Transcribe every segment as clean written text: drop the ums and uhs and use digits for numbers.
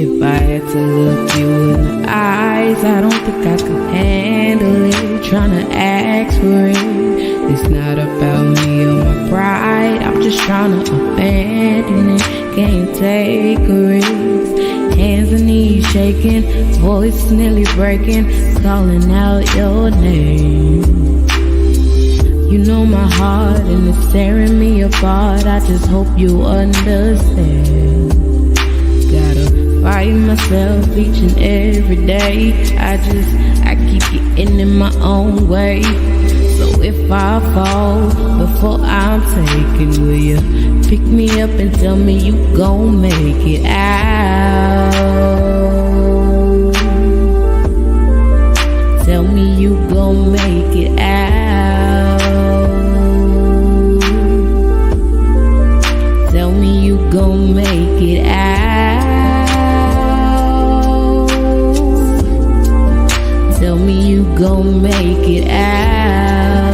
If I had to look you in the eyes, I don't think I could handle it. Tryna ask for it. It's not about me or my pride. I'm just tryna abandon it. Can't take a risk. Hands and knees shaking, voice nearly breaking, calling out your name. You know my heart and it's tearing me apart. I just hope you understand. Gotta fight myself each and every day. I keep getting in my own way. So if I fall before I'm taken, will you pick me up and tell me you gon' make it out? Tell me you gon' make it out. Tell me you gon' make it out. Tell me you gon' make it out.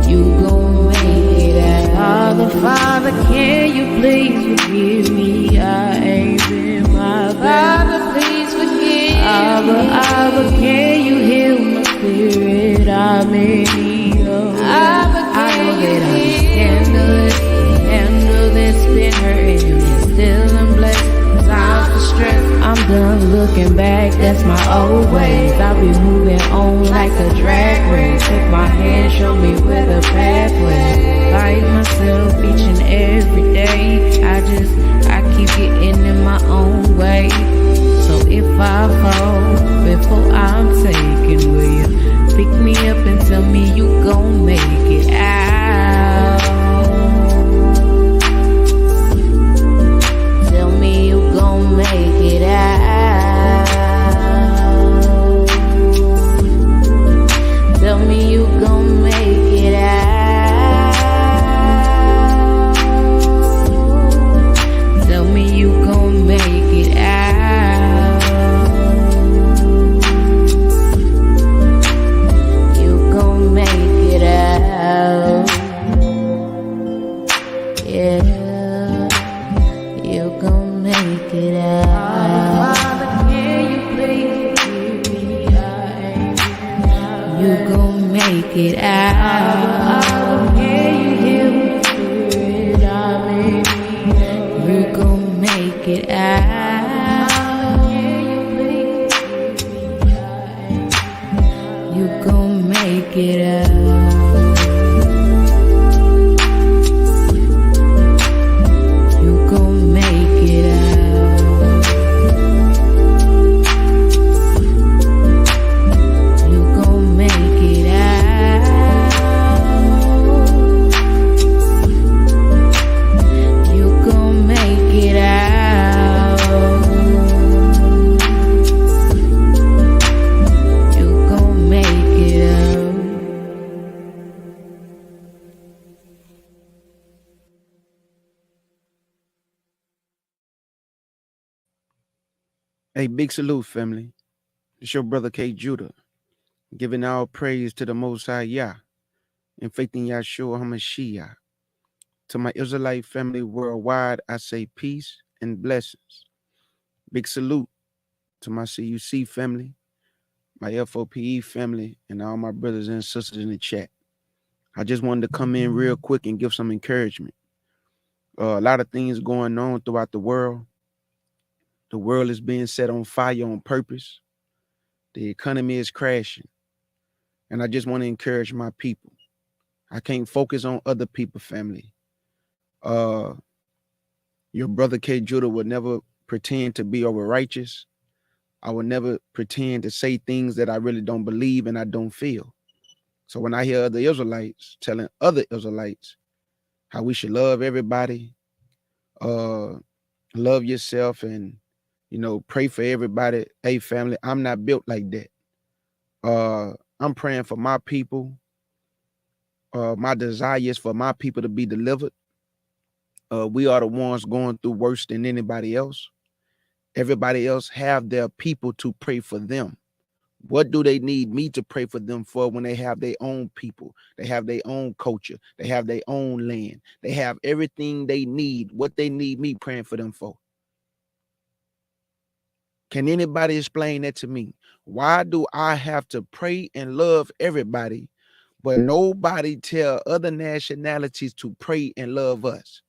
You gon' make it out. Father, Father, can you please forgive me? I ain't been my best. Father, please forgive me. Abba, can you heal my spirit? I'm in need of it. I know that I'm scandalous. Handle this, been hurting you, still I'm blessed. Time for strength. I'm done looking back, that's my old ways. I'll be moving on like a drag race. Take my hand, show me where the pathway. Fight myself each and every day. I keep getting in my own way. So if I fall before I'm taken, will you pick me up and tell me you gon' make it out? Tell me you gon' make it out. Tell me you gon' make it out. Tell me you gon' make it out. You gon' make it out. Yeah, you gon' make it out. Father, can you please forgive me? You gon' make it out. Can you heal my spirit? I'm in need. You gon' make it out. Can you please forgive me? You gon' make it out. You gon' make it out. You gon' make it out. You gon' make it out. You gon' make it out. Hey, big salute, family. It's your brother K. Judah, giving all praise to the Most High Yah, and faith in Yahshua HaMashiach. To my Israelite family worldwide, I say peace and blessings. Big salute to my CUC family, my FOPE family, and all my brothers and sisters in the chat. I just wanted to come in real quick and give some encouragement. A lot of things going on throughout the world. The world is being set on fire on purpose. The economy is crashing. And I just want to encourage my people. I can't focus on other people, family. Your brother K. Judah would never pretend to be over righteous. I would never pretend to say things that I really don't believe and I don't feel. So when I hear other Israelites telling other Israelites how we should love everybody, love yourself, and pray for everybody. Hey, family, I'm not built like that. I'm praying for my people. My desire is for my people to be delivered. We are the ones going through worse than anybody else. Everybody else have their people to pray for them. What do they need me to pray for them for when they have their own people? They have their own culture. They have their own land. They have everything they need. What they need me praying for them for? Can anybody explain that to me? Why do I have to pray and love everybody, but nobody tell other nationalities to pray and love us?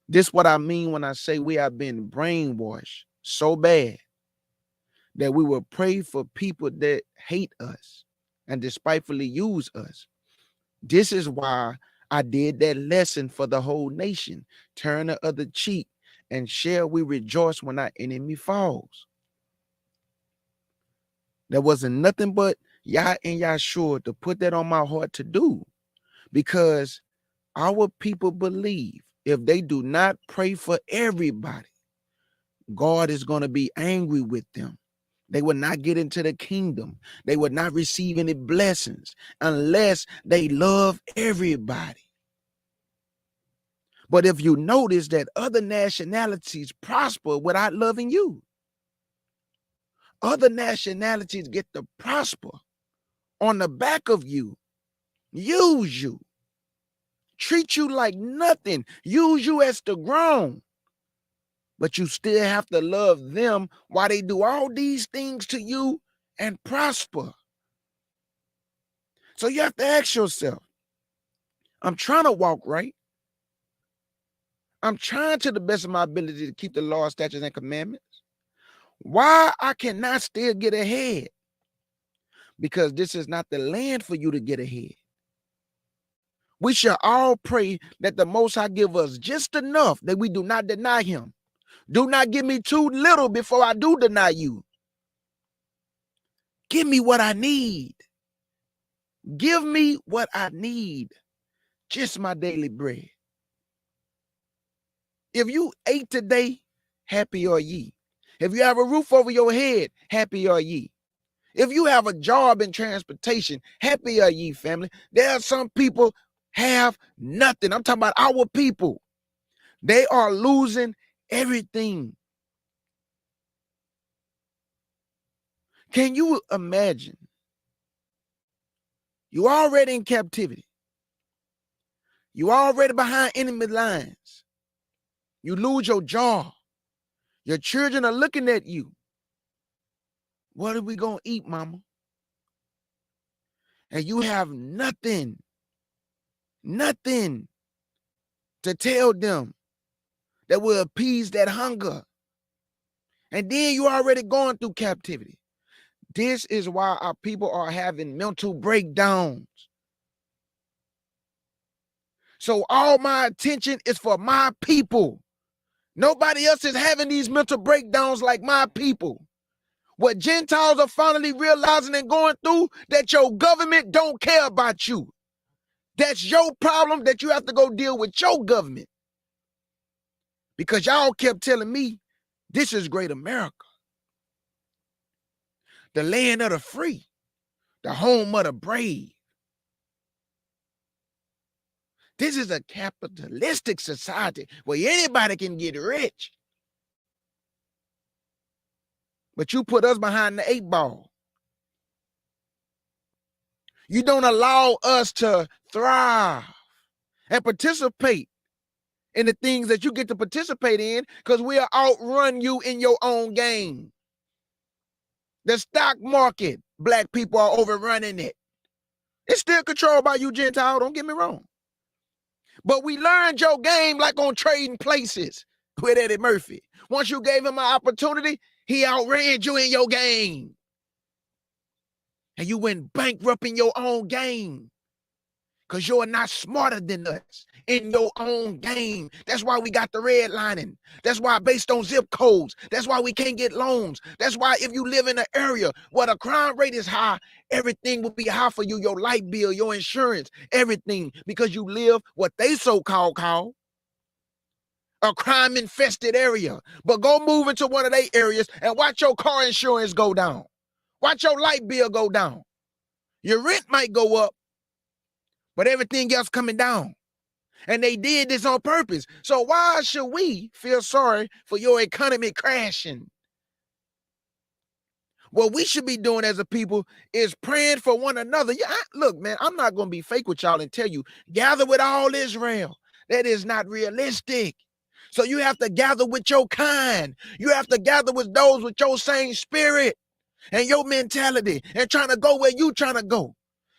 This what I mean when I say we have been brainwashed so bad that we will pray for people that hate us and despitefully use us. This is why I did that lesson for the whole nation. Turn the other cheek and shall we rejoice when our enemy falls. There wasn't nothing but Yah and Yahshua to put that on my heart to do, because our people believe if they do not pray for everybody, God is going to be angry with them. They will not get into the kingdom. They will not receive any blessings unless they love everybody. But if you notice that other nationalities prosper without loving you, other nationalities get to prosper on the back of you, use you, treat you like nothing, use you as the grown. But you still have to love them while they do all these things to you and prosper. So you have to ask yourself, I'm trying to walk right. I'm trying to the best of my ability to keep the law, statutes, and commandments. Why I cannot still get ahead? Because this is not the land for you to get ahead. We shall all pray that the Most High give us just enough that we do not deny him. Do not give me too little before I do deny you. Give me what I need. Give me what I need. Just my daily bread. If you ate today, happy are ye. If you have a roof over your head, happy are ye. If you have a job in transportation, happy are ye, family. There are some people have nothing. I'm talking about our people. They are losing everything. Can you imagine? You already in captivity. You already behind enemy lines. You lose your job. Your children are looking at you. What are we going to eat, mama? And you have nothing to tell them that will appease that hunger. And then you already going through captivity. This is why our people are having mental breakdowns. So all my attention is for my people. Nobody else is having these mental breakdowns like my people. What Gentiles are finally realizing and going through, that your government don't care about you. That's your problem that you have to go deal with your government. Because y'all kept telling me, this is great America. The land of the free, the home of the brave. This is a capitalistic society where anybody can get rich. But you put us behind the 8 ball. You don't allow us to thrive and participate in the things that you get to participate in, because we'll outrun you in your own game. The stock market, black people are overrunning it. It's still controlled by you, Gentile, don't get me wrong. But we learned your game like on Trading Places with Eddie Murphy. Once you gave him an opportunity, he outran you in your game. And you went bankrupt in your own game. Because you're not smarter than us in your own game. That's why we got the redlining. That's why based on zip codes. That's why we can't get loans. That's why if you live in an area where the crime rate is high, everything will be high for you. Your light bill, your insurance, everything. Because you live what they so-called call a crime-infested area. But go move into one of their areas and watch your car insurance go down. Watch your light bill go down. Your rent might go up, but everything else coming down. And they did this on purpose. So why should we feel sorry for your economy crashing? What we should be doing as a people is praying for one another. Yeah, look, man, I'm not going to be fake with y'all and tell you, gather with all Israel. That is not realistic. So you have to gather with your kind. You have to gather with those with your same spirit and your mentality and trying to go where you trying to go.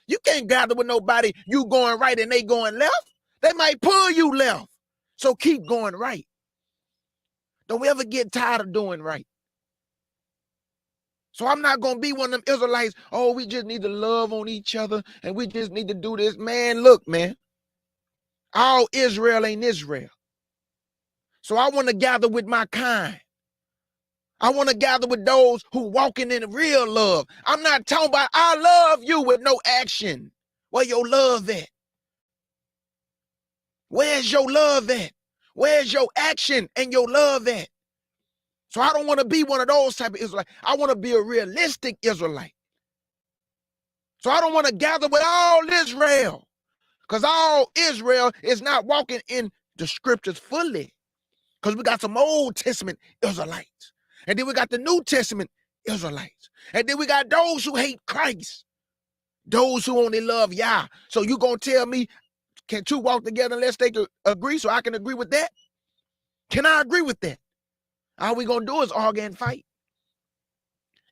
You can't gather with nobody, you going right and they going left. They might pull you left. So keep going right. Don't ever get tired of doing right. So I'm not going to be one of them Israelites, oh, we just need to love on each other and we just need to do this. Man, look, man, all Israel ain't Israel. So I want to gather with my kind. I want to gather with those who walking in real love. I'm not talking about I love you with no action. Where your love at? Where's your love at? Where's your action and your love at? So I don't want to be one of those type of Israelites. I want to be a realistic Israelite. So I don't want to gather with all Israel, because all Israel is not walking in the scriptures fully. Because we got some Old Testament Israelites. And then we got the New Testament Israelites. And then we got those who hate Christ. Those who only love Yah. So you going to tell me, can two walk together unless they agree so I can agree with that? Can I agree with that? All we going to do is argue and fight.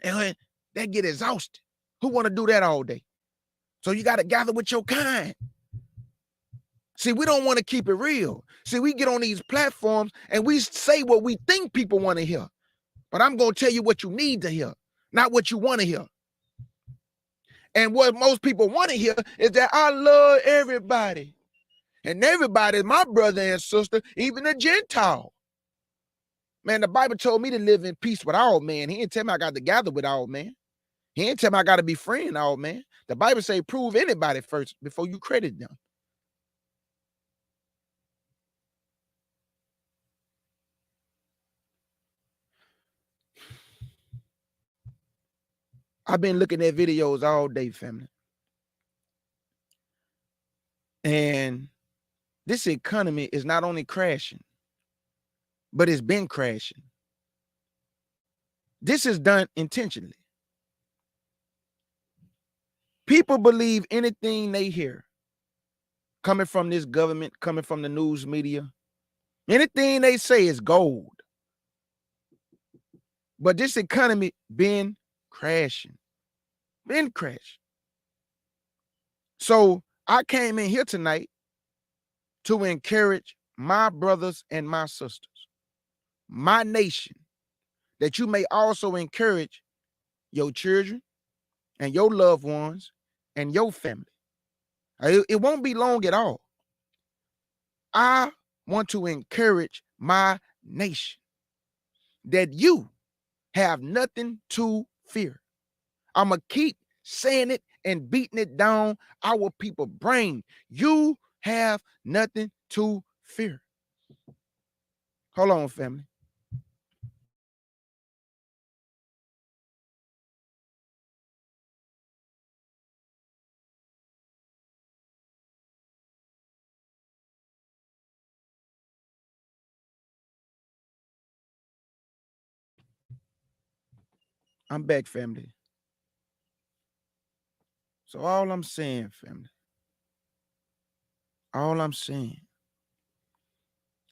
And they get exhausted. Who want to do that all day? So you got to gather with your kind. See, we don't want to keep it real. See, we get on these platforms and we say what we think people want to hear. But I'm going to tell you what you need to hear, not what you want to hear. And what most people want to hear is that I love everybody. And everybody is my brother and sister, even a Gentile. Man, the Bible told me to live in peace with all men. He didn't tell me I got to gather with all men. He didn't tell me I got to be friend all men. The Bible say prove anybody first before you credit them. I've been looking at videos all day, family. And this economy is not only crashing, but it's been crashing. This is done intentionally. People believe anything they hear coming from this government, coming from the news media. Anything they say is gold. But this economy been crashing. Been crashing. So I came in here tonight to encourage my brothers and my sisters, my nation, that you may also encourage your children and your loved ones and your family. It won't be long at all. I want to encourage my nation that you have nothing to fear. I'm going to keep saying it and beating it down our people's brain. You have nothing to fear. Hold on, family. I'm back, family. So all I'm saying, family, all I'm saying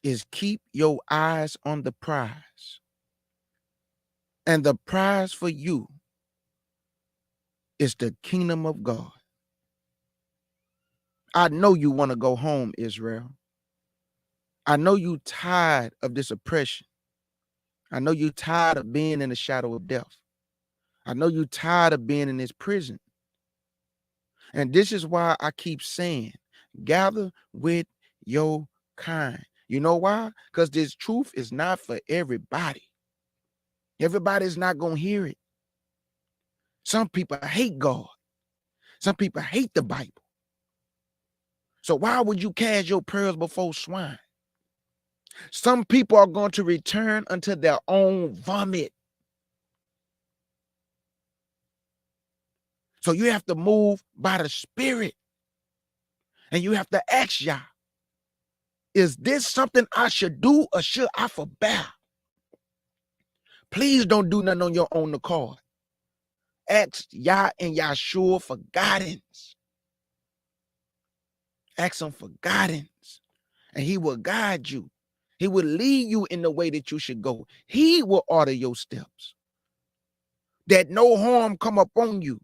is keep your eyes on the prize. And the prize for you is the kingdom of God. I know you want to go home, Israel. I know you tired of this oppression. I know you tired of being in the shadow of death. I know you tired of being in this prison. And this is why I keep saying, gather with your kind. You know why? Because this truth is not for everybody. Everybody's not going to hear it. Some people hate God. Some people hate the Bible. So why would you cast your pearls before swine? Some people are going to return unto their own vomit. So you have to move by the Spirit. And you have to ask Yah, is this something I should do or should I forbear? Please don't do nothing on your own accord. Ask Yah and Yahshua for guidance. Ask him for guidance, and he will guide you. He will lead you in the way that you should go. He will order your steps, that no harm come upon you,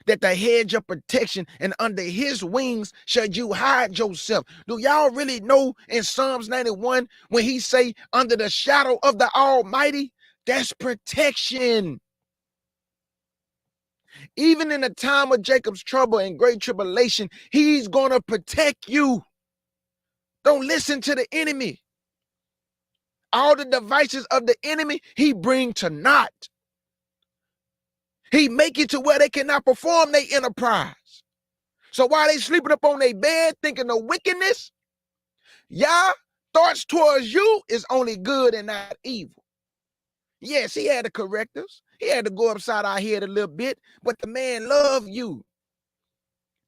that the hedge of protection and under his wings shall you hide yourself. Do y'all really know in Psalms 91 when he say under the shadow of the Almighty? That's protection. Even in the time of Jacob's trouble and great tribulation, he's going to protect you. Don't listen to the enemy. All the devices of the enemy, he bring to naught. He make it to where they cannot perform their enterprise. So while they sleeping up on their bed thinking of wickedness, Yah thoughts towards you is only good and not evil. Yes, he had to correct us. He had to go upside our head a little bit, but the man loved you.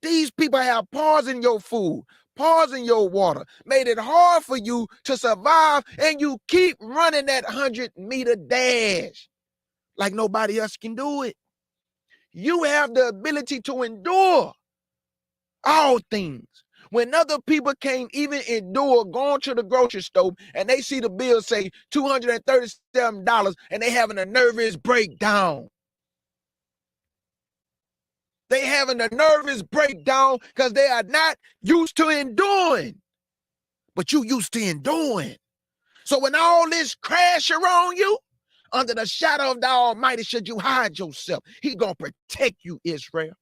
These people have poisoned your food, poisoned your water, made it hard for you to survive, and you keep running that 100-meter dash like nobody else can do it. You have the ability to endure all things. When other people can't even endure going to the grocery store and they see the bill say $237 and they having a nervous breakdown. They having a nervous breakdown because they are not used to enduring. But you used to enduring. So when all this crash around you, under the shadow of the Almighty should you hide yourself. He gonna protect you, Israel.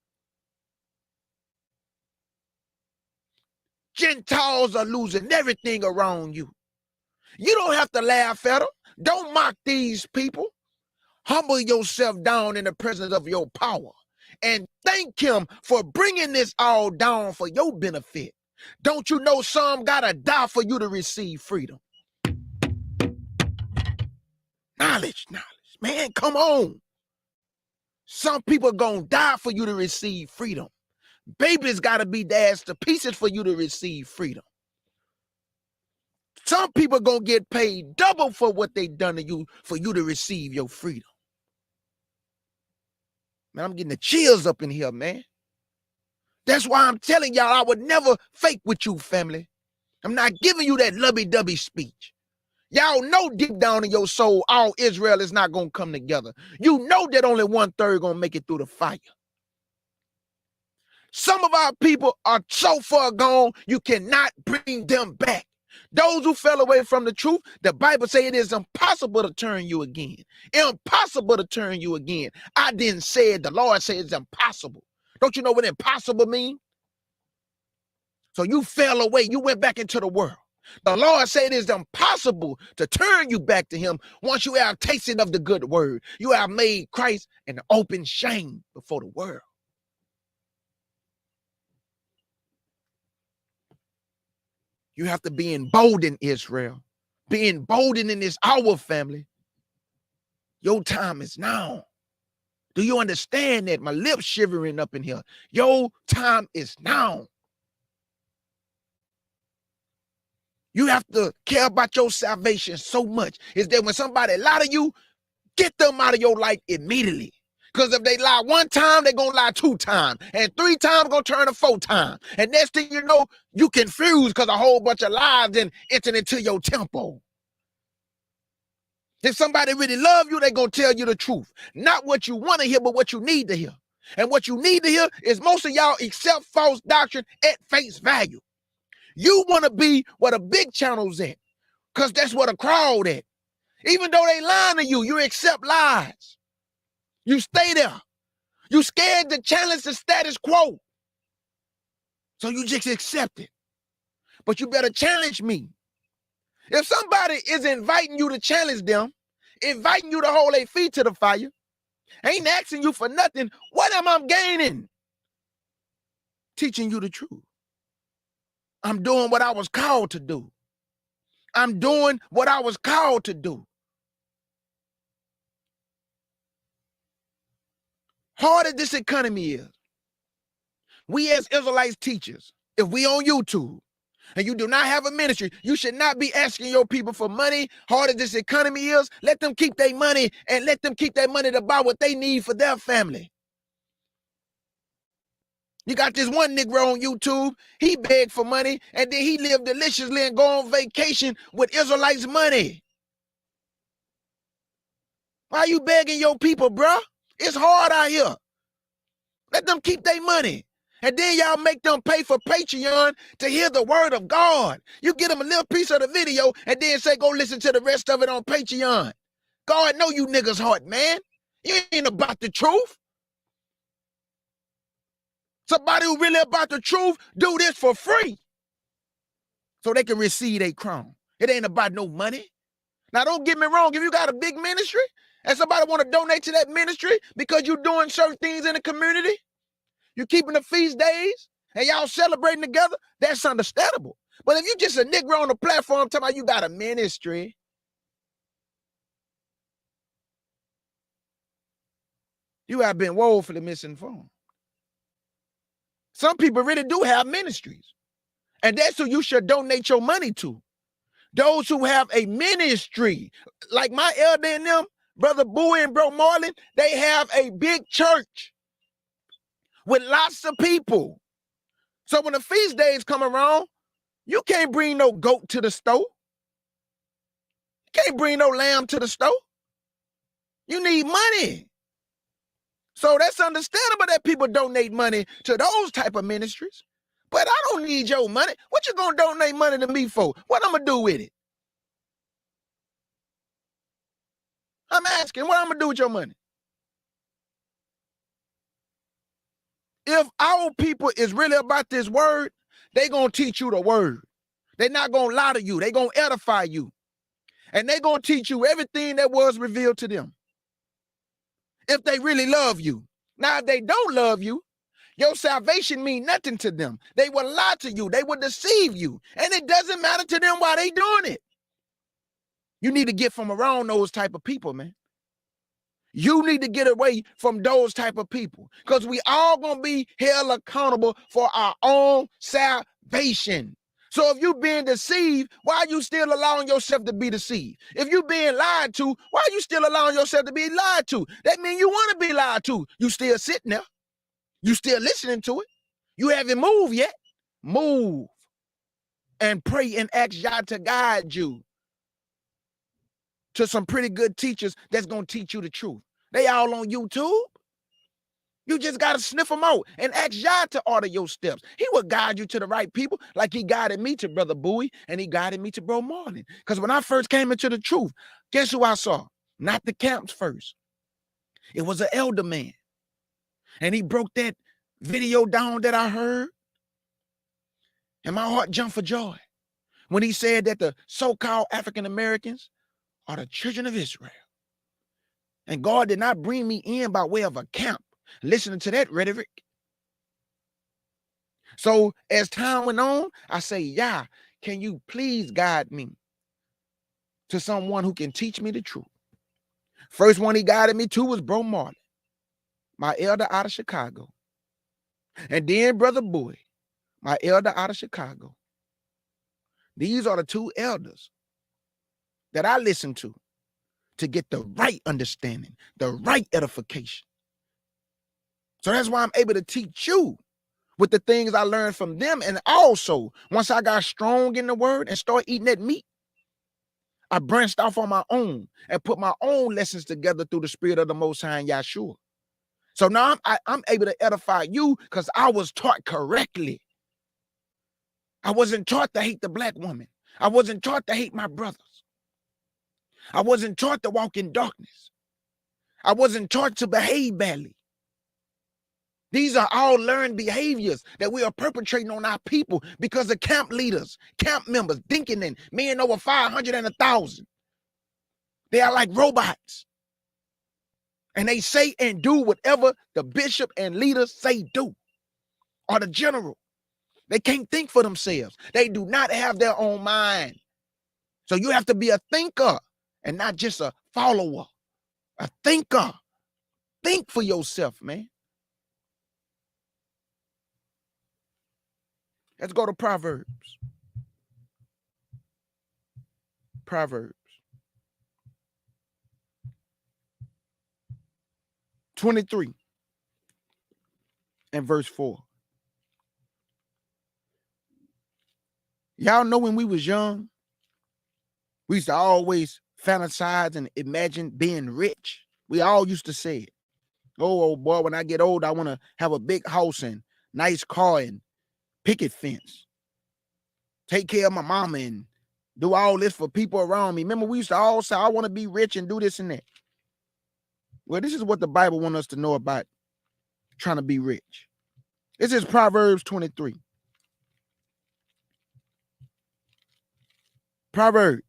Gentiles are losing everything around you. You don't have to laugh at them. Don't mock these people. Humble yourself down in the presence of your power and thank him for bringing this all down for your benefit. Don't you know some gotta die for you to receive freedom? Knowledge. Man, come on. Some people gonna die for you to receive freedom. Babies gotta be dashed to pieces for you to receive freedom. Some people gonna get paid double for what they done to you for you to receive your freedom. Man, I'm getting the chills up in here, man. That's why I'm telling y'all I would never fake with you, family. I'm not giving you that lovey-dovey speech. Y'all know deep down in your soul, all Israel is not going to come together. You know that only 1/3 going to make it through the fire. Some of our people are so far gone, you cannot bring them back. Those who fell away from the truth, the Bible says it is impossible to turn you again. Impossible to turn you again. I didn't say it. The Lord said it's impossible. Don't you know what impossible means? So you fell away. You went back into the world. The Lord said it is impossible to turn you back to him once you have tasted of the good word. You have made Christ an open shame before the world. You have to be emboldened, Israel. Be emboldened in this hour, family. Your time is now. Do you understand that? My lips shivering up in here. Your time is now. You have to care about your salvation so much. Is that when somebody lie to you, get them out of your life immediately. Because if they lie 1 time, they're going to lie 2 times. And 3 times, going to turn to 4 times. And next thing you know, you confused because a whole bunch of lies then entered into your temple. If somebody really love you, they're going to tell you the truth. Not what you want to hear, but what you need to hear. And what you need to hear is most of y'all accept false doctrine at face value. You want to be where the big channel's at because that's where the crowd at. Even though they lying to you, you accept lies. You stay there. You scared to challenge the status quo. So you just accept it. But you better challenge me. If somebody is inviting you to challenge them, inviting you to hold their feet to the fire, ain't asking you for nothing, what am I gaining? Teaching you the truth. I'm doing what I was called to do. I'm doing what I was called to do. Hard as this economy is, we as Israelites teachers, if we on YouTube, and you do not have a ministry, you should not be asking your people for money. Hard as this economy is, let them keep their money and let them keep that money to buy what they need for their family. You got this one Negro on YouTube, he begged for money, and then he lived deliciously and go on vacation with Israelites' money. Why you begging your people, bruh? It's hard out here. Let them keep their money. And then y'all make them pay for Patreon to hear the word of God. You get them a little piece of the video and then say, go listen to the rest of it on Patreon. God know you niggas' heart, man. You ain't about the truth. Somebody who really about the truth do this for free so they can receive a crown. It ain't about no money. Now, don't get me wrong. If you got a big ministry and somebody want to donate to that ministry because you're doing certain things in the community, you keeping the feast days, and y'all celebrating together, that's understandable. But if you just a nigga on the platform talking about you got a ministry, you have been woefully misinformed. Some people really do have ministries, and that's who you should donate your money to. Those who have a ministry, like my elder and them, Brother Bowie and Bro Marlin, they have a big church with lots of people. So when the feast days come around, you can't bring no goat to the store. You can't bring no lamb to the store. You need money. So that's understandable that people donate money to those type of ministries. But I don't need your money. What you gonna donate money to me for? What I'm gonna do with it? I'm asking, what I'm gonna do with your money? If our people is really about this word, they gonna teach you the word. They're not gonna lie to you. They gonna edify you. And they gonna teach you everything that was revealed to them. If they really love you. Now, if they don't love you, your salvation mean nothing to them. They will lie to you. They will deceive you. And it doesn't matter to them why they doing it. You need to get from around those type of people, man. You need to get away from those type of people because we all going to be held accountable for our own salvation. So if you being deceived, why are you still allowing yourself to be deceived? If you being lied to, why are you still allowing yourself to be lied to? That means you want to be lied to. You still sitting there. You still listening to it. You haven't moved yet. Move and pray and ask God to guide you to some pretty good teachers that's going to teach you the truth. They all on YouTube. You just got to sniff them out and ask God to order your steps. He will guide you to the right people like he guided me to Brother Bowie and he guided me to Bro Marlin. Because when I first came into the truth, guess who I saw? Not the camps first. It was an elder man. And he broke that video down that I heard. And my heart jumped for joy when he said that the so-called African Americans are the children of Israel. And God did not bring me in by way of a camp. Listening to that rhetoric. So as time went on, I say, Yah, can you please guide me to someone who can teach me the truth? First one he guided me to was Bro Marlin, my elder out of Chicago. And then Brother Bowie, my elder out of Chicago. These are the two elders that I listen to get the right understanding, the right edification. So that's why I'm able to teach you with the things I learned from them. And also, once I got strong in the word and started eating that meat, I branched off on my own and put my own lessons together through the Spirit of the Most High and Yahshua. So now I'm able to edify you because I was taught correctly. I wasn't taught to hate the black woman. I wasn't taught to hate my brothers. I wasn't taught to walk in darkness. I wasn't taught to behave badly. These are all learned behaviors that we are perpetrating on our people because of camp leaders, camp members, thinking and men over 500 and 1,000. They are like robots. And they say and do whatever the bishop and leaders say do, or the general. They can't think for themselves. They do not have their own mind. So you have to be a thinker and not just a follower. A thinker. Think for yourself, man. Let's go to Proverbs. Proverbs 23 and verse 4. Y'all know when we was young, we used to always fantasize and imagine being rich. We all used to say it. Oh boy, when I get old, I want to have a big house and nice car and picket fence. Take care of my mama and do all this for people around me. Remember, we used to all say, I want to be rich and do this and that. Well, this is what the Bible wants us to know about trying to be rich. This is Proverbs 23. Proverbs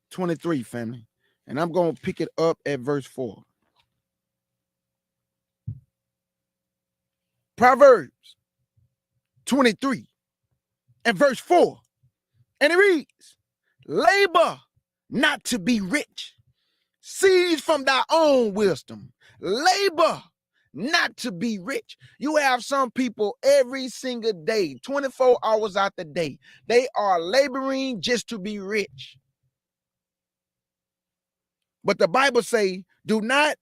23, family. And I'm going to pick it up at verse 4. Proverbs 23 and verse 4. And it reads, labor not to be rich. Seize from thy own wisdom. Labor not to be rich. You have some people every single day, 24 hours out the day, they are laboring just to be rich. But the Bible say, do not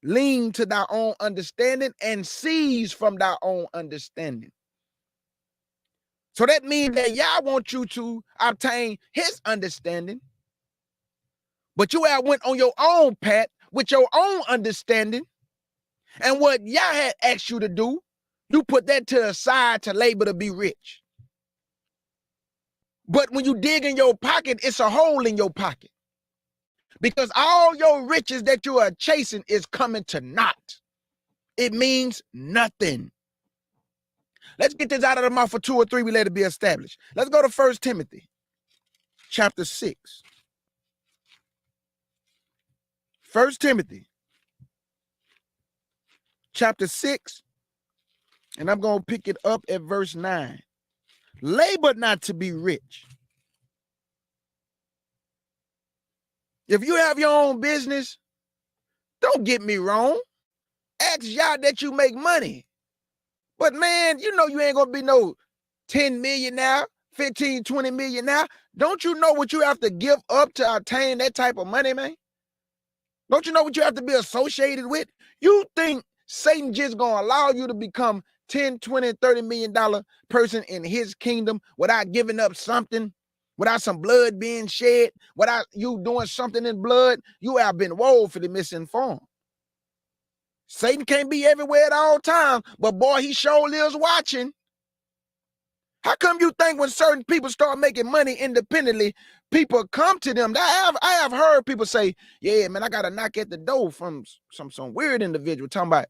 lean to thy own understanding and seize from thy own understanding. So that means that Yah wants you to obtain his understanding, but you have went on your own path with your own understanding. And what Yah had asked you to do, you put that to the side to labor to be rich. But when you dig in your pocket, it's a hole in your pocket. Because all your riches that you are chasing is coming to naught. It means nothing. Let's get this out of the mouth for 2 or 3. We let it be established. Let's go to 1 Timothy chapter 6. 1 Timothy chapter 6. And I'm going to pick it up at verse 9. Labor not to be rich. If you have your own business, don't get me wrong. Ask Yah that you make money. But man, you know you ain't gonna be no 10 million now, 15, 20 million now. Don't you know what you have to give up to obtain that type of money, man? Don't you know what you have to be associated with? You think Satan just gonna allow you to become 10, 20, $30 million person in his kingdom without giving up something? Without some blood being shed, without you doing something in blood? You have been woefully misinformed. Satan can't be everywhere at all times, but boy, he surely is watching. How come you think when certain people start making money independently, people come to them? I have heard people say, yeah, man, I got to knock at the door from some weird individual talking about,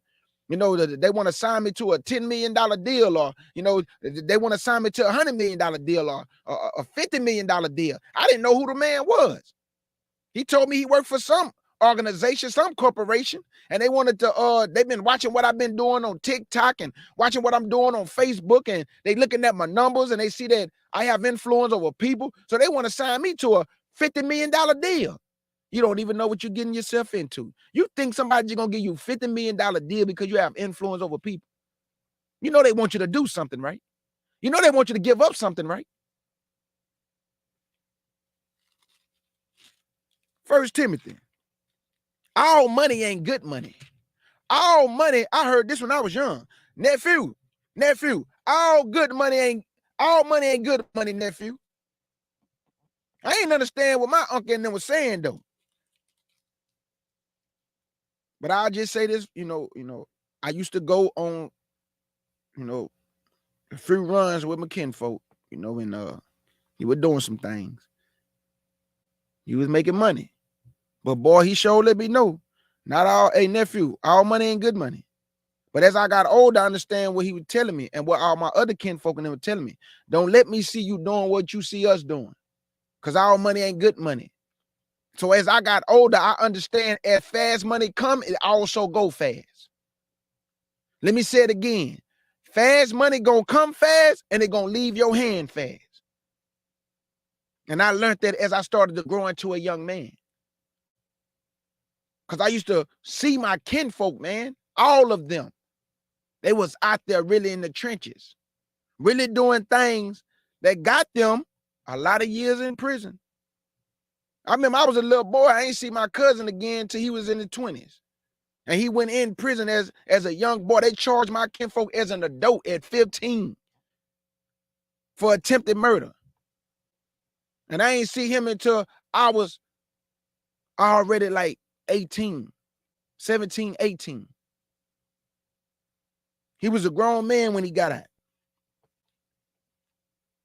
you know, they want to sign me to a $10 million deal, or, you know, they want to sign me to a $100 million deal, or a $50 million deal. I didn't know who the man was. He told me he worked for some organization, some corporation, and they wanted to, they've been watching what I've been doing on TikTok and watching what I'm doing on Facebook, and they looking at my numbers and they see that I have influence over people. So they want to sign me to a $50 million deal. You don't even know what you're getting yourself into. You think somebody's going to give you $50 million deal because you have influence over people? You know they want you to do something, right? You know they want you to give up something, right? 1 Timothy. All money ain't good money. All money, I heard this when I was young. Nephew, all money ain't good money, nephew. I ain't understand what my uncle and them was saying though. But I'll just say this, you know, I used to go on, a few runs with my kinfolk, and he was doing some things. He was making money. But boy, he sure let me know. Not all, hey nephew, all money ain't good money. But as I got older, I understand what he was telling me and what all my other kinfolk and them were telling me. Don't let me see you doing what you see us doing, because all money ain't good money. So as I got older, I understand as fast money come, it also go fast. Let me say it again. Fast money gonna come fast and it gonna leave your hand fast. And I learned that as I started to grow into a young man. Because I used to see my kinfolk, man, all of them. They was out there really in the trenches, really doing things that got them a lot of years in prison. I remember I was a little boy. I ain't see my cousin again until he was in his 20s. And he went in prison as a young boy. They charged my kinfolk as an adult at 15 for attempted murder. And I ain't see him until I was already like 18, 17, 18. He was a grown man when he got out.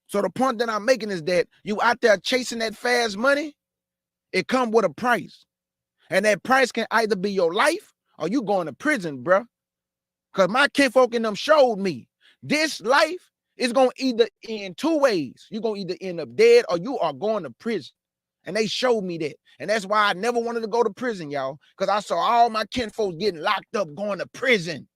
So the point that I'm making is that you out there chasing that fast money, it come with a price. And that price can either be your life or you going to prison, bro. Because my kinfolk and them showed me this life is going to either end two ways. You're going to either end up dead or you are going to prison. And they showed me that. And that's why I never wanted to go to prison, y'all. Because I saw all my kinfolk getting locked up, going to prison.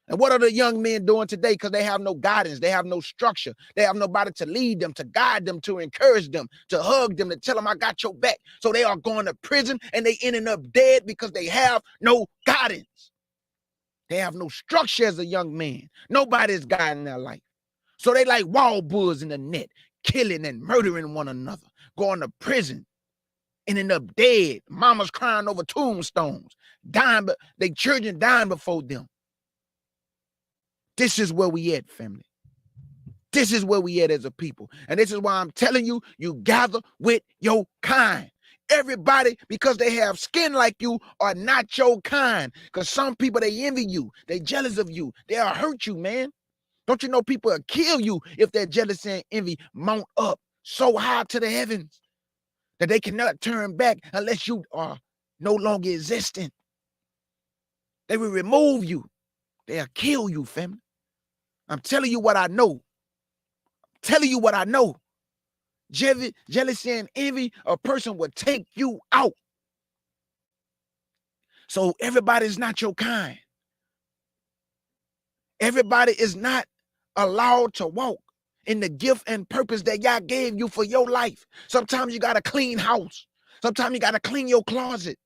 And what are the young men doing today? Because they have no guidance. They have no structure. They have nobody to lead them, to guide them, to encourage them, to hug them, to tell them I got your back. So they are going to prison and they ending up dead because they have no guidance. They have no structure as a young man. Nobody's guiding their life. So they like wild bulls in the net, killing and murdering one another, going to prison, ending up dead. Mamas crying over tombstones, dying, but they children dying before them. This is where we at, family. This is where we at as a people. And this is why I'm telling you, you gather with your kind. Everybody, because they have skin like you, are not your kind. Because some people, they envy you. They jealous of you. They'll hurt you, man. Don't you know people will kill you if their jealousy and envy mount up so high to the heavens that they cannot turn back unless you are no longer existent. They will remove you. They'll kill you, family. I'm telling you what I know. I'm telling you what I know. Jealousy and envy, a person will take you out. So everybody's not your kind. Everybody is not allowed to walk in the gift and purpose that God gave you for your life. Sometimes you got to clean house. Sometimes you got to clean your closet.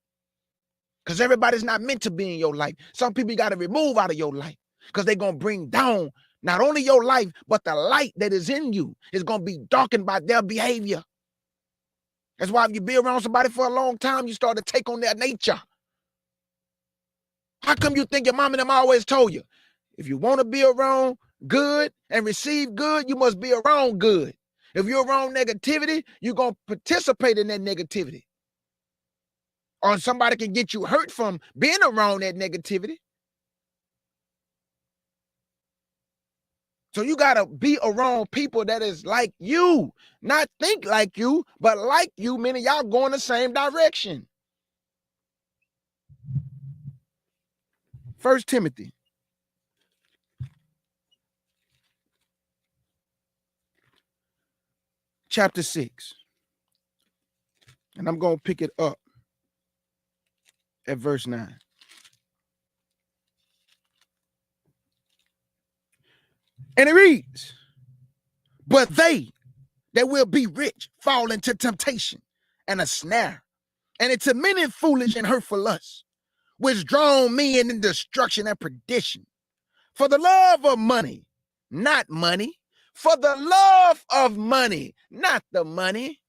Because everybody's not meant to be in your life. Some people you got to remove out of your life. Because they're going to bring down not only your life, but the light that is in you is going to be darkened by their behavior. That's why if you be around somebody for a long time, you start to take on their nature. How come you think your mom and them always told you, if you want to be around good and receive good, you must be around good. If you're around negativity, you're going to participate in that negativity. Or somebody can get you hurt from being around that negativity. So you got to be around people that is like you, not think like you, but like you, meaning y'all going the same direction. 1 Timothy. Chapter 6. And I'm going to pick it up at verse 9. And it reads, but they that will be rich fall into temptation and a snare, and into many foolish and hurtful lusts, which draw men in destruction and perdition. For the love of money, not money. For the love of money, not the money.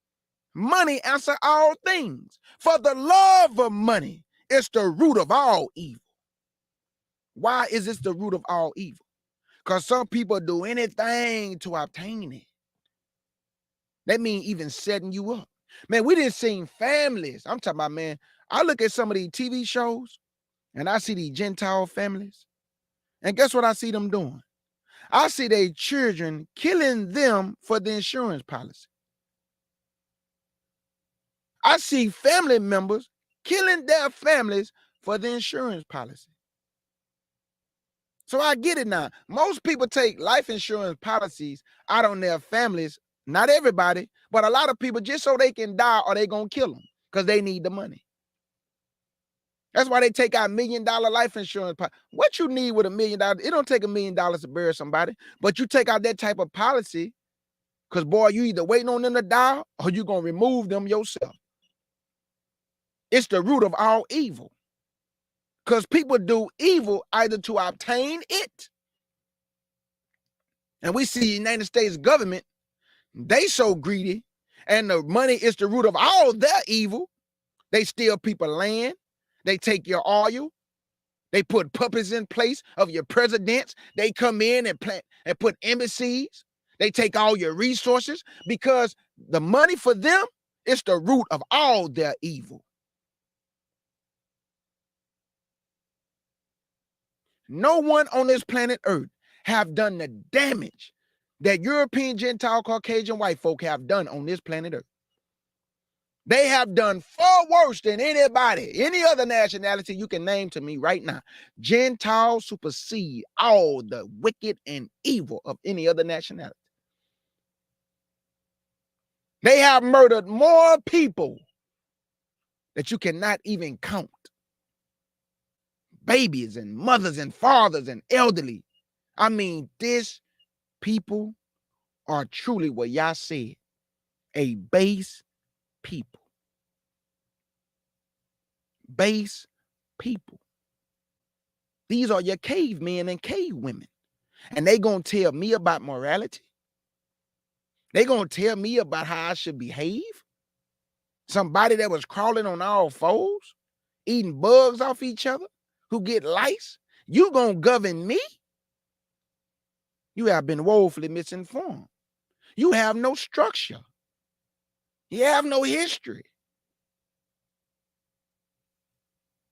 Money answer all things. For the love of money is the root of all evil. Why is this the root of all evil? Because some people do anything to obtain it. That means even setting you up. Man, we didn't see families. I'm talking about, man, I look at some of these TV shows and I see these Gentile families. And guess what I see them doing? I see their children killing them for the insurance policy. I see family members killing their families for the insurance policy. So I get it now. Most people take life insurance policies out on their families. Not everybody, but a lot of people, just so they can die or they gonna kill them because they need the money. That's why they take out $1 million life insurance. What you need with $1 million? It don't take $1 million to bury somebody, but you take out that type of policy because, boy, you either waiting on them to die or you gonna remove them yourself. It's the root of all evil. Because people do evil either to obtain it. And we see the United States government They so greedy, and the money is the root of all their evil. They steal people land. They take your oil. They put puppets in place of your presidents. They come in and plant and put embassies. They take all your resources because the money for them is the root of all their evil. No one on this planet Earth have done the damage that European, Gentile, Caucasian, white folk have done on this planet Earth. They have done far worse than anybody, any other nationality you can name to me right now. Gentiles supersede all the wicked and evil of any other nationality. They have murdered more people that you cannot even count. Babies and mothers and fathers and elderly. I mean, this people are truly what Yah said, a base people. Base people. These are your cavemen and cavewomen. And they gonna tell me about morality. They gonna tell me about how I should behave. Somebody that was crawling on all fours, eating bugs off each other, who get lice. You gonna govern me? You have been woefully misinformed. You have no structure. You have no history.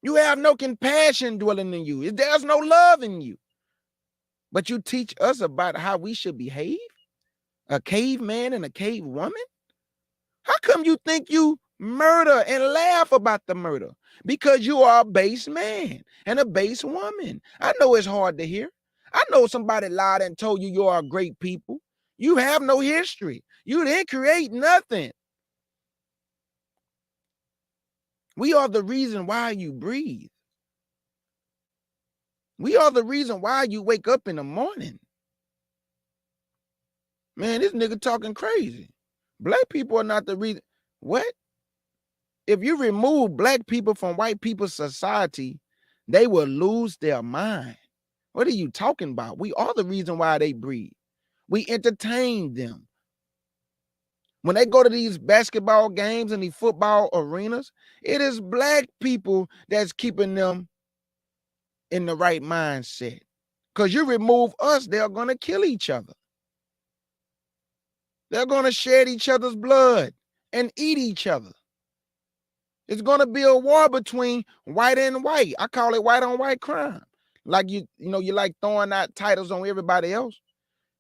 You have no compassion dwelling in you. There's no love in you. But you teach us about how we should behave? A caveman and a cave woman? How come you think you murder and laugh about the murder? Because you are a base man and a base woman. I know it's hard to hear. I know somebody lied and told you are a great people. You have no history. You didn't create nothing. We are the reason why you breathe. We are the reason why you wake up in the morning. Man, this nigga talking crazy. Black people are not the reason. What? If you remove black people from white people's society, they will lose their mind. What are you talking about? We are the reason why they breathe. We entertain them. When they go to these basketball games and these football arenas, it is black people that's keeping them in the right mindset. Because you remove us, they're going to kill each other. They're going to shed each other's blood and eat each other. It's going to be a war between white and white. I call it white on white crime. Like you like throwing out titles on everybody else.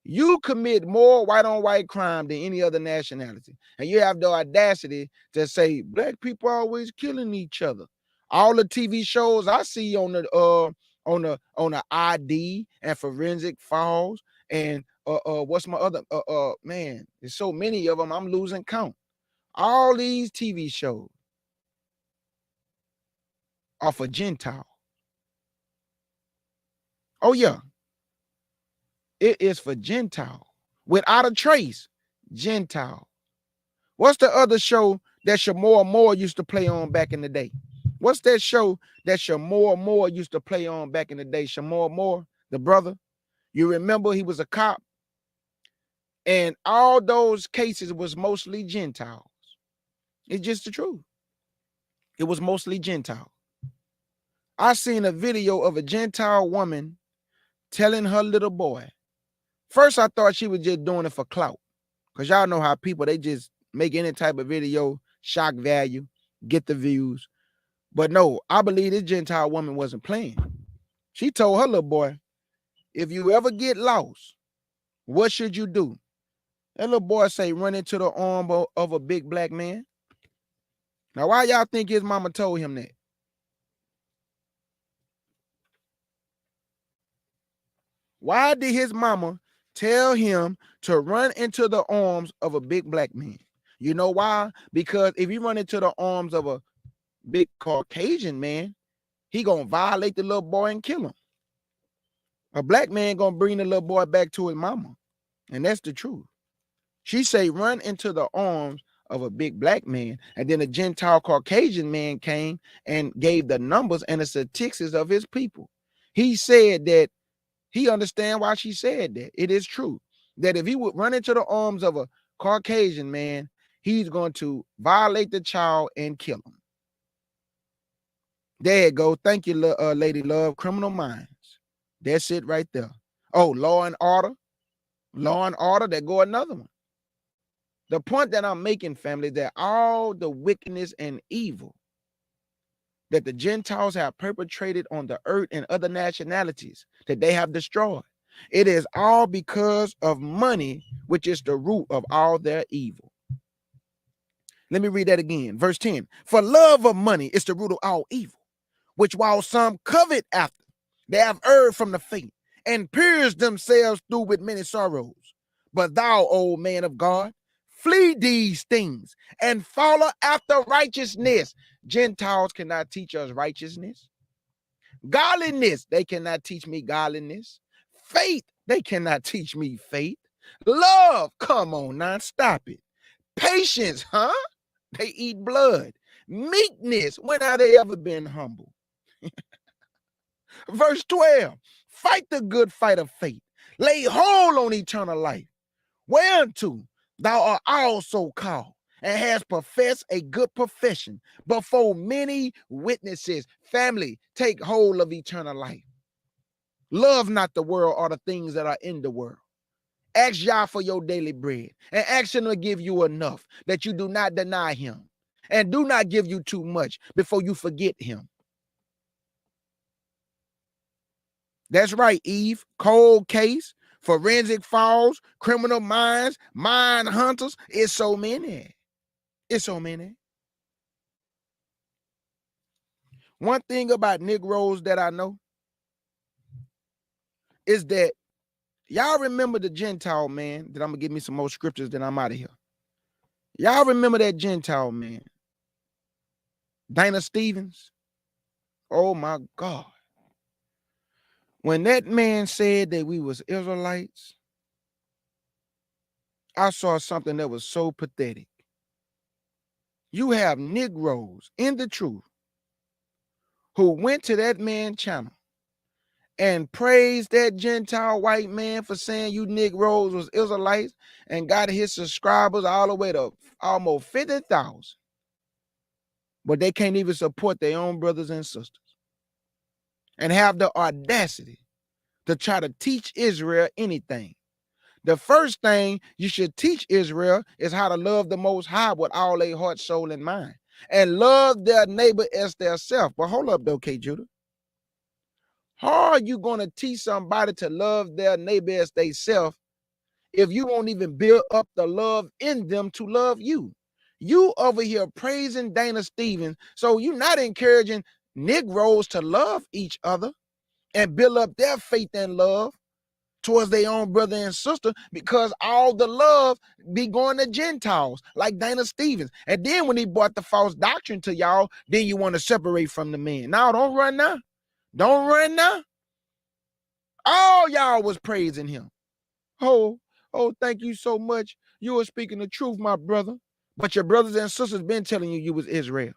You commit more white on white crime than any other nationality. And you have the audacity to say black people are always killing each other. All the TV shows I see on the ID and forensic files and what's my other man, there's so many of them I'm losing count. All these TV shows are for Gentile. Oh yeah. It is for Gentile. Without a trace, Gentile. What's the other show that Shamor Moore used to play on back in the day? What's that show that Shamor Moore used to play on back in the day? Shamor Moore, the brother. You remember he was a cop? And all those cases was mostly Gentiles. It's just the truth. It was mostly Gentile. I seen a video of a Gentile woman telling her little boy. First, I thought she was just doing it for clout. Because y'all know how people, they just make any type of video, shock value, get the views. But no, I believe this Gentile woman wasn't playing. She told her little boy, if you ever get lost, what should you do? That little boy say, run into the arm of a big black man. Now, why y'all think his mama told him that? Why did his mama tell him to run into the arms of a big black man? You know why? Because if you run into the arms of a big Caucasian man, he gonna violate the little boy and kill him. A black man gonna bring the little boy back to his mama. And that's the truth. She say run into the arms of a big black man. And then a Gentile Caucasian man came and gave the numbers and the statistics of his people. He said that he understand why she said that. It is true that if he would run into the arms of a Caucasian man, he's going to violate the child and kill him. There you go. Thank you, Lady Love. Criminal Minds. That's it right there. Oh, Law and Order. Law and Order. There go another one. The point that I'm making, family, that all the wickedness and evil that the Gentiles have perpetrated on the earth and other nationalities that they have destroyed, it is all because of money, which is the root of all their evil. Let me read that again. Verse 10. For love of money is the root of all evil, which while some covet after, they have erred from the faith and pierced themselves through with many sorrows. But thou, O man of God, flee these things and follow after righteousness. Gentiles cannot teach us righteousness. Godliness, they cannot teach me godliness. Faith, they cannot teach me faith. Love, come on now, stop it. Patience, huh? They eat blood. Meekness, when have they ever been humble? Verse 12, fight the good fight of faith. Lay hold on eternal life, whereunto thou art also called, and has professed a good profession before many witnesses. Family, take hold of eternal life. Love not the world or the things that are in the world. Ask Yah for your daily bread, and ask him to give you enough that you do not deny him, and do not give you too much before you forget him. That's right, Eve. Cold case, forensic files, criminal minds, mind hunters. It's so many. It's so many. One thing about Negroes that I know is that y'all remember the Gentile man that I'm going to give me some more scriptures, then I'm out of here. Y'all remember that Gentile man, Dana Stevens? Oh my God. When that man said that we was Israelites, I saw something that was so pathetic. You have Negroes in the truth who went to that man's channel and praised that Gentile white man for saying you Negroes was Israelites and got his subscribers all the way to almost 50,000. But they can't even support their own brothers and sisters and have the audacity to try to teach Israel anything. The first thing you should teach Israel is how to love the Most High with all their heart, soul, and mind, and love their neighbor as their self. But hold up, though, K. Judah. How are you going to teach somebody to love their neighbor as they self if you won't even build up the love in them to love you? You over here praising Dana Stevens, so you're not encouraging Negroes to love each other and build up their faith and love towards their own brother and sister, because all the love be going to Gentiles like Dana Stevens. And then when he brought the false doctrine to y'all, then you want to separate from the man. Now, don't run now. Don't run now. All y'all was praising him. Oh, thank you so much. You were speaking the truth, my brother. But your brothers and sisters been telling you was Israel.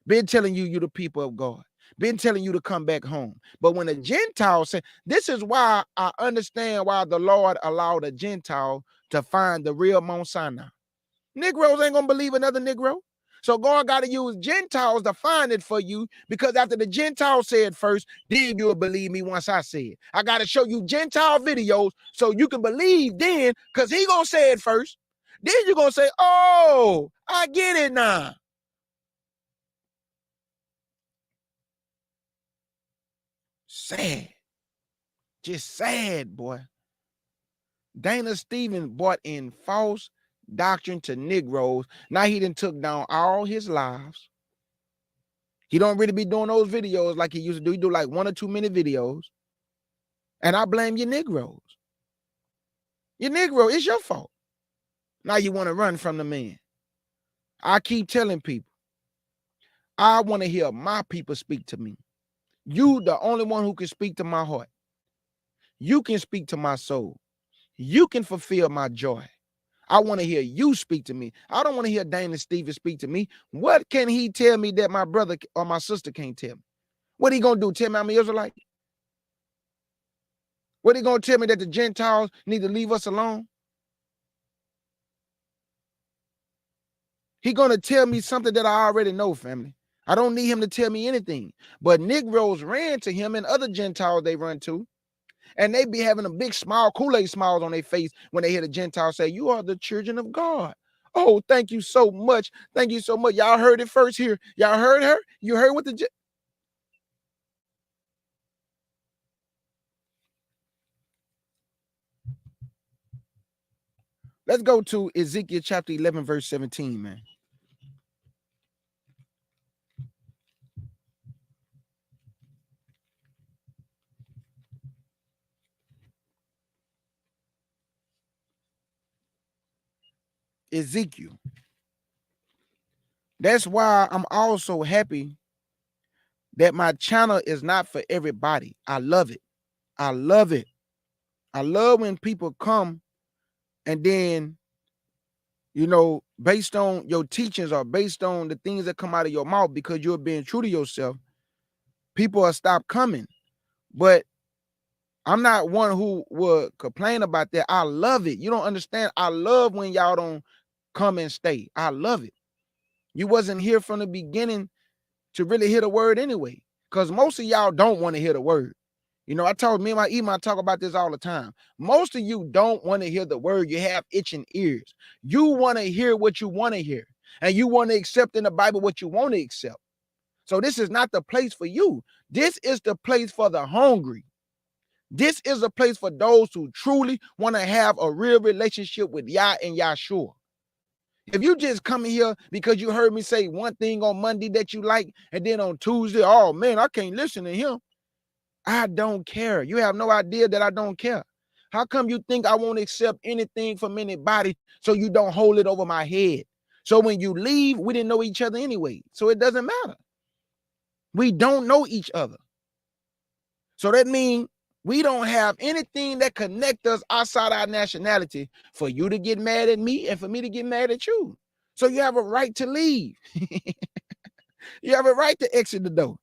Been telling you the people of God. Been telling you to come back home. But when a Gentile said, this is why I understand why the Lord allowed a Gentile to find the real Mount Sinai. Negroes ain't gonna believe another Negro. So God got to use Gentiles to find it for you, because after the Gentiles said first, then you'll believe me once I say it. I got to show you Gentile videos so you can believe then, because he gonna say it first. Then you're gonna say, oh, I get it now. Sad. Just sad, boy. Dana Stevens brought in false doctrine to Negroes. Now he done took down all his lives. He don't really be doing those videos like he used to do. He do like 1 or 2 minute videos. And I blame you Negroes. You Negro, it's your fault. Now you want to run from the man. I keep telling people, I want to hear my people speak to me. You the only one who can speak to my heart. You can speak to my soul. You can fulfill my joy. I want to hear you speak to me. I don't want to hear Dana Stevens speak to me. What can he tell me that my brother or my sister can't tell me? What he going to do? Tell me I'm an Israelite? What he going to tell me that the Gentiles need to leave us alone? He gonna tell me something that I already know, family. I don't need him to tell me anything. But Negroes ran to him and other Gentiles they run to, and they be having a big smile, Kool-Aid smiles on their face when they hear the Gentiles say, "You are the children of God." Oh, thank you so much. Thank you so much. Y'all heard it first here. Y'all heard her? You heard what the Let's go to Ezekiel chapter 11, verse 17, man. Ezekiel. That's why I'm also happy that my channel is not for everybody. I love it. I love it. I love when people come and then, based on your teachings or based on the things that come out of your mouth because you're being true to yourself, people will stop coming. But I'm not one who would complain about that. I love it. You don't understand. I love when y'all don't come and stay. I love it. You wasn't here from the beginning to really hear the word anyway, because most of y'all don't want to hear the word. I told me and my email, I talk about this all the time. Most of you don't want to hear the word. You have itching ears. You want to hear what you want to hear, and you want to accept in the Bible what you want to accept. So this is not the place for you. This is the place for the hungry. This is a place for those who truly want to have a real relationship with Yah and Yahshua. If you just come here because you heard me say one thing on Monday that you like, and then on Tuesday, oh man, I can't listen to him. I don't care. You have no idea that I don't care. How come you think I won't accept anything from anybody so you don't hold it over my head? So when you leave, we didn't know each other anyway. So it doesn't matter. We don't know each other. So that means we don't have anything that connects us outside our nationality for you to get mad at me and for me to get mad at you. So you have a right to leave. You have a right to exit the door.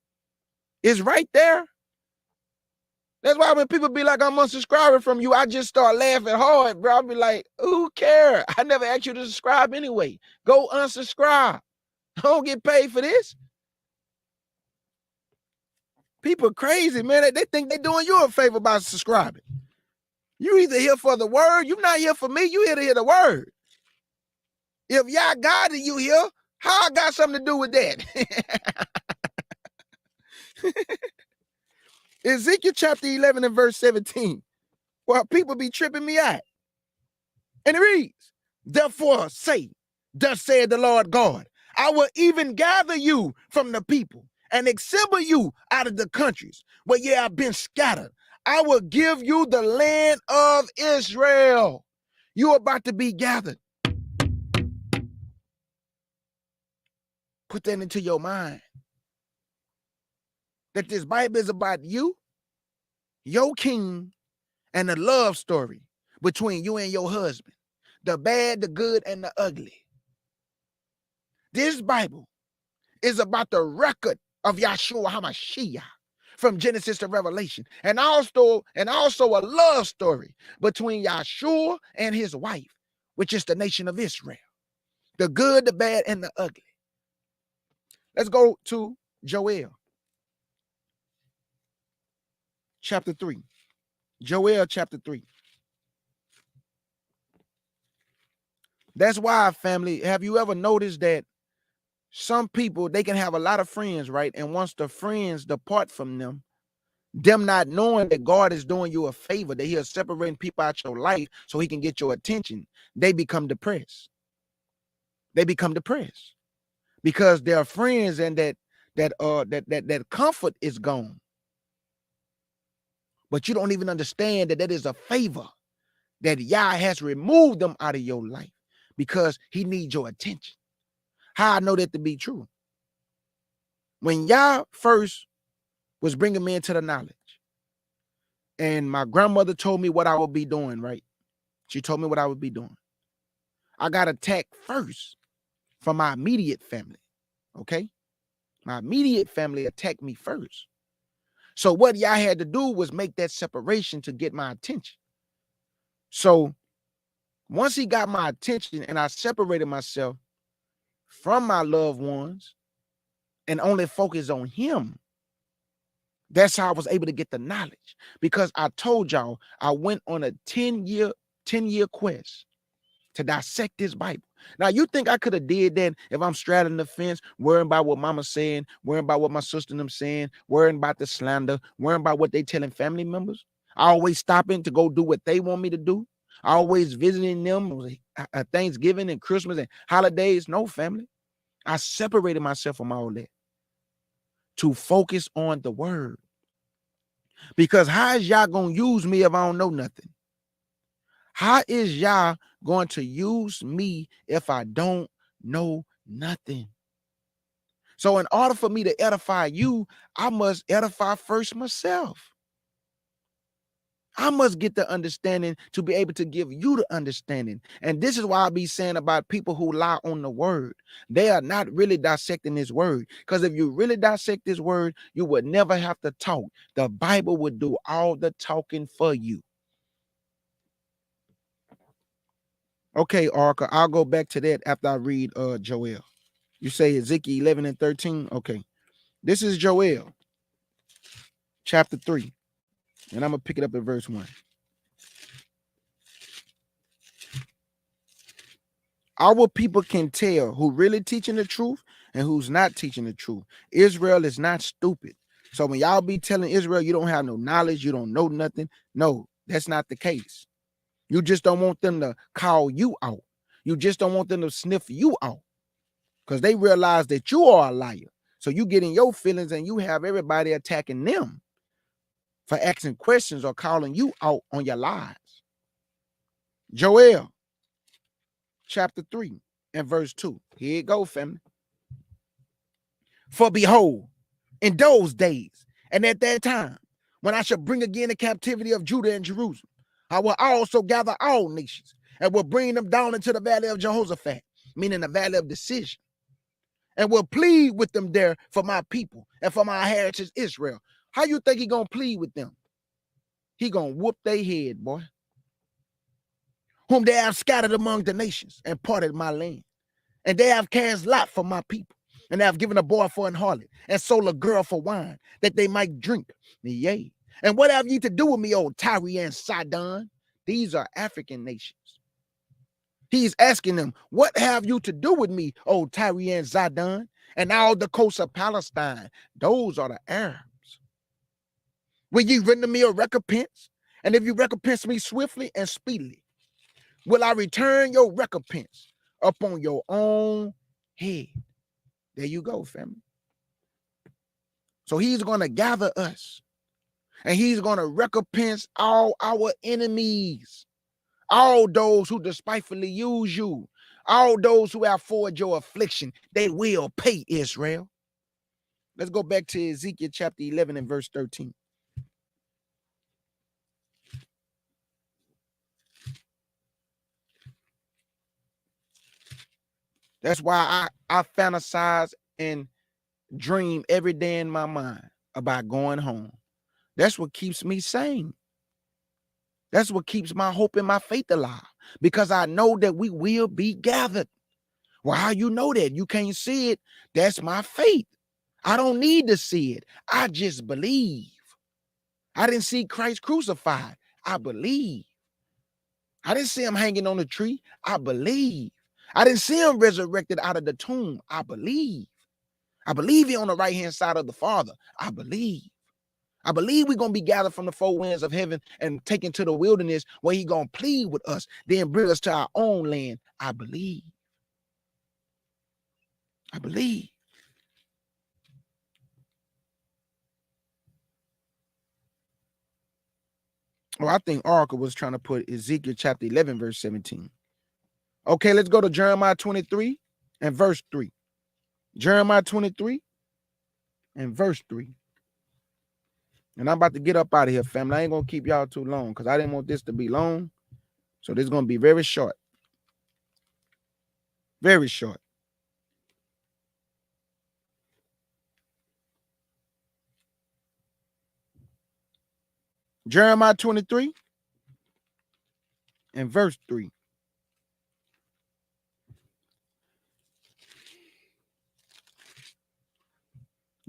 It's right there. That's why when people be like, I'm unsubscribing from you, I just start laughing hard, bro. I'll be like, who cares? I never asked you to subscribe anyway. Go unsubscribe. I don't get paid for this. People crazy, man. They think they're doing you a favor by subscribing. You either here for the word, you're not here for me, you here to hear the word. If y'all got it, you here, how I got something to do with that? Ezekiel chapter 11 and verse 17. Well, people be tripping me out. And it reads, therefore say, thus said the Lord God, I will even gather you from the people and assemble you out of the countries where ye have been scattered. I will give you the land of Israel. You're about to be gathered. Put that into your mind. That this Bible is about you, your king, and the love story between you and your husband. The bad, the good, and the ugly. This Bible is about the record of Yahshua HaMashiach from Genesis to Revelation, and also a love story between Yahshua and his wife, which is the nation of Israel. The good, the bad, and the ugly. Let's go to Joel chapter 3. Joel chapter 3. That's why, family, have you ever noticed that some people, they can have a lot of friends, right? And once the friends depart from them not knowing that God is doing you a favor, that he is separating people out your life so he can get your attention, they become depressed. They become depressed because their friends and that comfort is gone. But you don't even understand that that is a favor that Yah has removed them out of your life because he needs your attention. How I know that to be true? When Yah first was bringing me into the knowledge, and my grandmother told me what I would be doing, right? She told me what I would be doing. I got attacked first from my immediate family, okay? My immediate family attacked me first. So what Yah had to do was make that separation to get my attention. So once he got my attention and I separated myself, from my loved ones and only focus on him. That's how I was able to get the knowledge, because I told y'all I went on a 10-year quest to dissect this Bible. Now, you think I could have did that if I'm straddling the fence, worrying about what mama's saying, worrying about what my sister and them saying, worrying about the slander, worrying about what they telling family members? I always stopping to go do what they want me to do. I always visiting them Thanksgiving and Christmas and holidays. No, family. I separated myself from all that to focus on the word. Because how is y'all going to use me if I don't know nothing? How is y'all going to use me if I don't know nothing? So in order for me to edify you, I must edify first myself. I must get the understanding to be able to give you the understanding. And this is why I be saying about people who lie on the word. They are not really dissecting this word. Because if you really dissect this word, you would never have to talk. The Bible would do all the talking for you. Okay, Arca, I'll go back to that after I read Joel. You say Ezekiel 11 and 13? Okay. This is Joel, chapter 3. And I'm going to pick it up at verse 1. Our people can tell who really teaching the truth and who's not teaching the truth. Israel is not stupid. So when y'all be telling Israel you don't have no knowledge, you don't know nothing, no, that's not the case. You just don't want them to call you out. You just don't want them to sniff you out, because they realize that you are a liar. So you get in your feelings and you have everybody attacking them for asking questions or calling you out on your lies. Joel, chapter 3 and verse 2. Here you go, family. For behold, in those days and at that time, when I shall bring again the captivity of Judah and Jerusalem, I will also gather all nations and will bring them down into the valley of Jehoshaphat, meaning the valley of decision, and will plead with them there for my people and for my heritage Israel. How you think he gonna plead with them? He gonna whoop their head, boy. Whom they have scattered among the nations and parted my land. And they have cast lot for my people, and they have given a boy for an harlot, and sold a girl for wine, that they might drink. Yea. And what have ye to do with me, old Tyre and Sidon? These are African nations. He's asking them, what have you to do with me, old Tyre and Sidon? And all the coasts of Palestine, those are the Arabs. Will ye render me a recompense? And if you recompense me swiftly and speedily, will I return your recompense upon your own head? There you go, family. So he's going to gather us, and he's going to recompense all our enemies, all those who despitefully use you, all those who have forged your affliction. They will pay, Israel. Let's go back to Ezekiel chapter 11 and verse 13. That's why I fantasize and dream every day in my mind about going home. That's what keeps me sane. That's what keeps my hope and my faith alive, because I know that we will be gathered. Well, how you know that? You can't see it. That's my faith. I don't need to see it. I just believe. I didn't see Christ crucified. I believe. I didn't see him hanging on the tree. I believe. I didn't see him resurrected out of the tomb. I believe. I believe he on the right-hand side of the Father. I believe. I believe we're going to be gathered from the four winds of heaven and taken to the wilderness where he's going to plead with us, then bring us to our own land. I believe. I believe. Oh, I think Oracle was trying to put Ezekiel chapter 11, verse 17. Okay, let's go to Jeremiah 23 and verse 3. Jeremiah 23 and verse 3. And I'm about to get up out of here, family. I ain't going to keep y'all too long because I didn't want this to be long. So this is going to be very short. Very short. Jeremiah 23 and verse 3.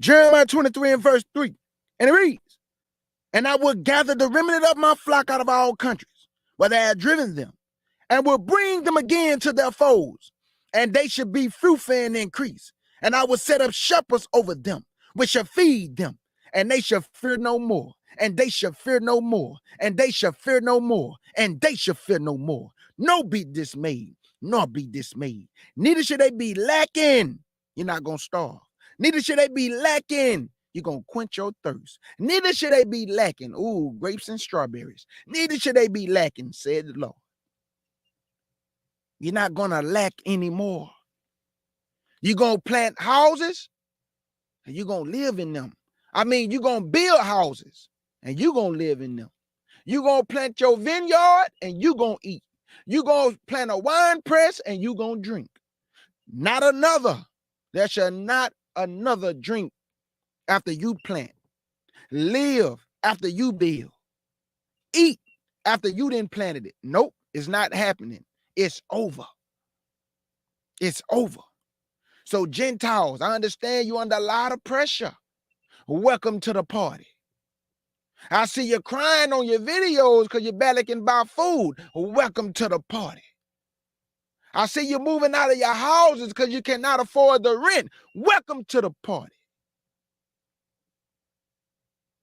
Jeremiah 23 and verse 3. And it reads, and I will gather the remnant of my flock out of all countries, where they have driven them, and will bring them again to their folds, and they shall be fruitful and increase. And I will set up shepherds over them, which shall feed them, and they shall fear no more, and they shall fear no more, and they shall fear no more, and they shall fear no more. No be dismayed, nor be dismayed. Neither should they be lacking. You're not going to starve. Neither should they be lacking. You're going to quench your thirst. Neither should they be lacking. Ooh, grapes and strawberries. Neither should they be lacking, said the Lord. You're not going to lack anymore. You're going to plant houses and you're going to live in them. I mean, you're going to build houses and you're going to live in them. You're going to plant your vineyard and you're going to eat. You're going to plant a wine press and you're going to drink. Not another. There shall not another drink after you plant. Live after you build. Eat after you didn't planted it. Nope, it's not happening. It's over. It's over. So Gentiles, I understand you under a lot of pressure. Welcome to the party. I see you crying on your videos because you barely can buy food. Welcome to the party. I see you moving out of your houses because you cannot afford the rent. Welcome to the party.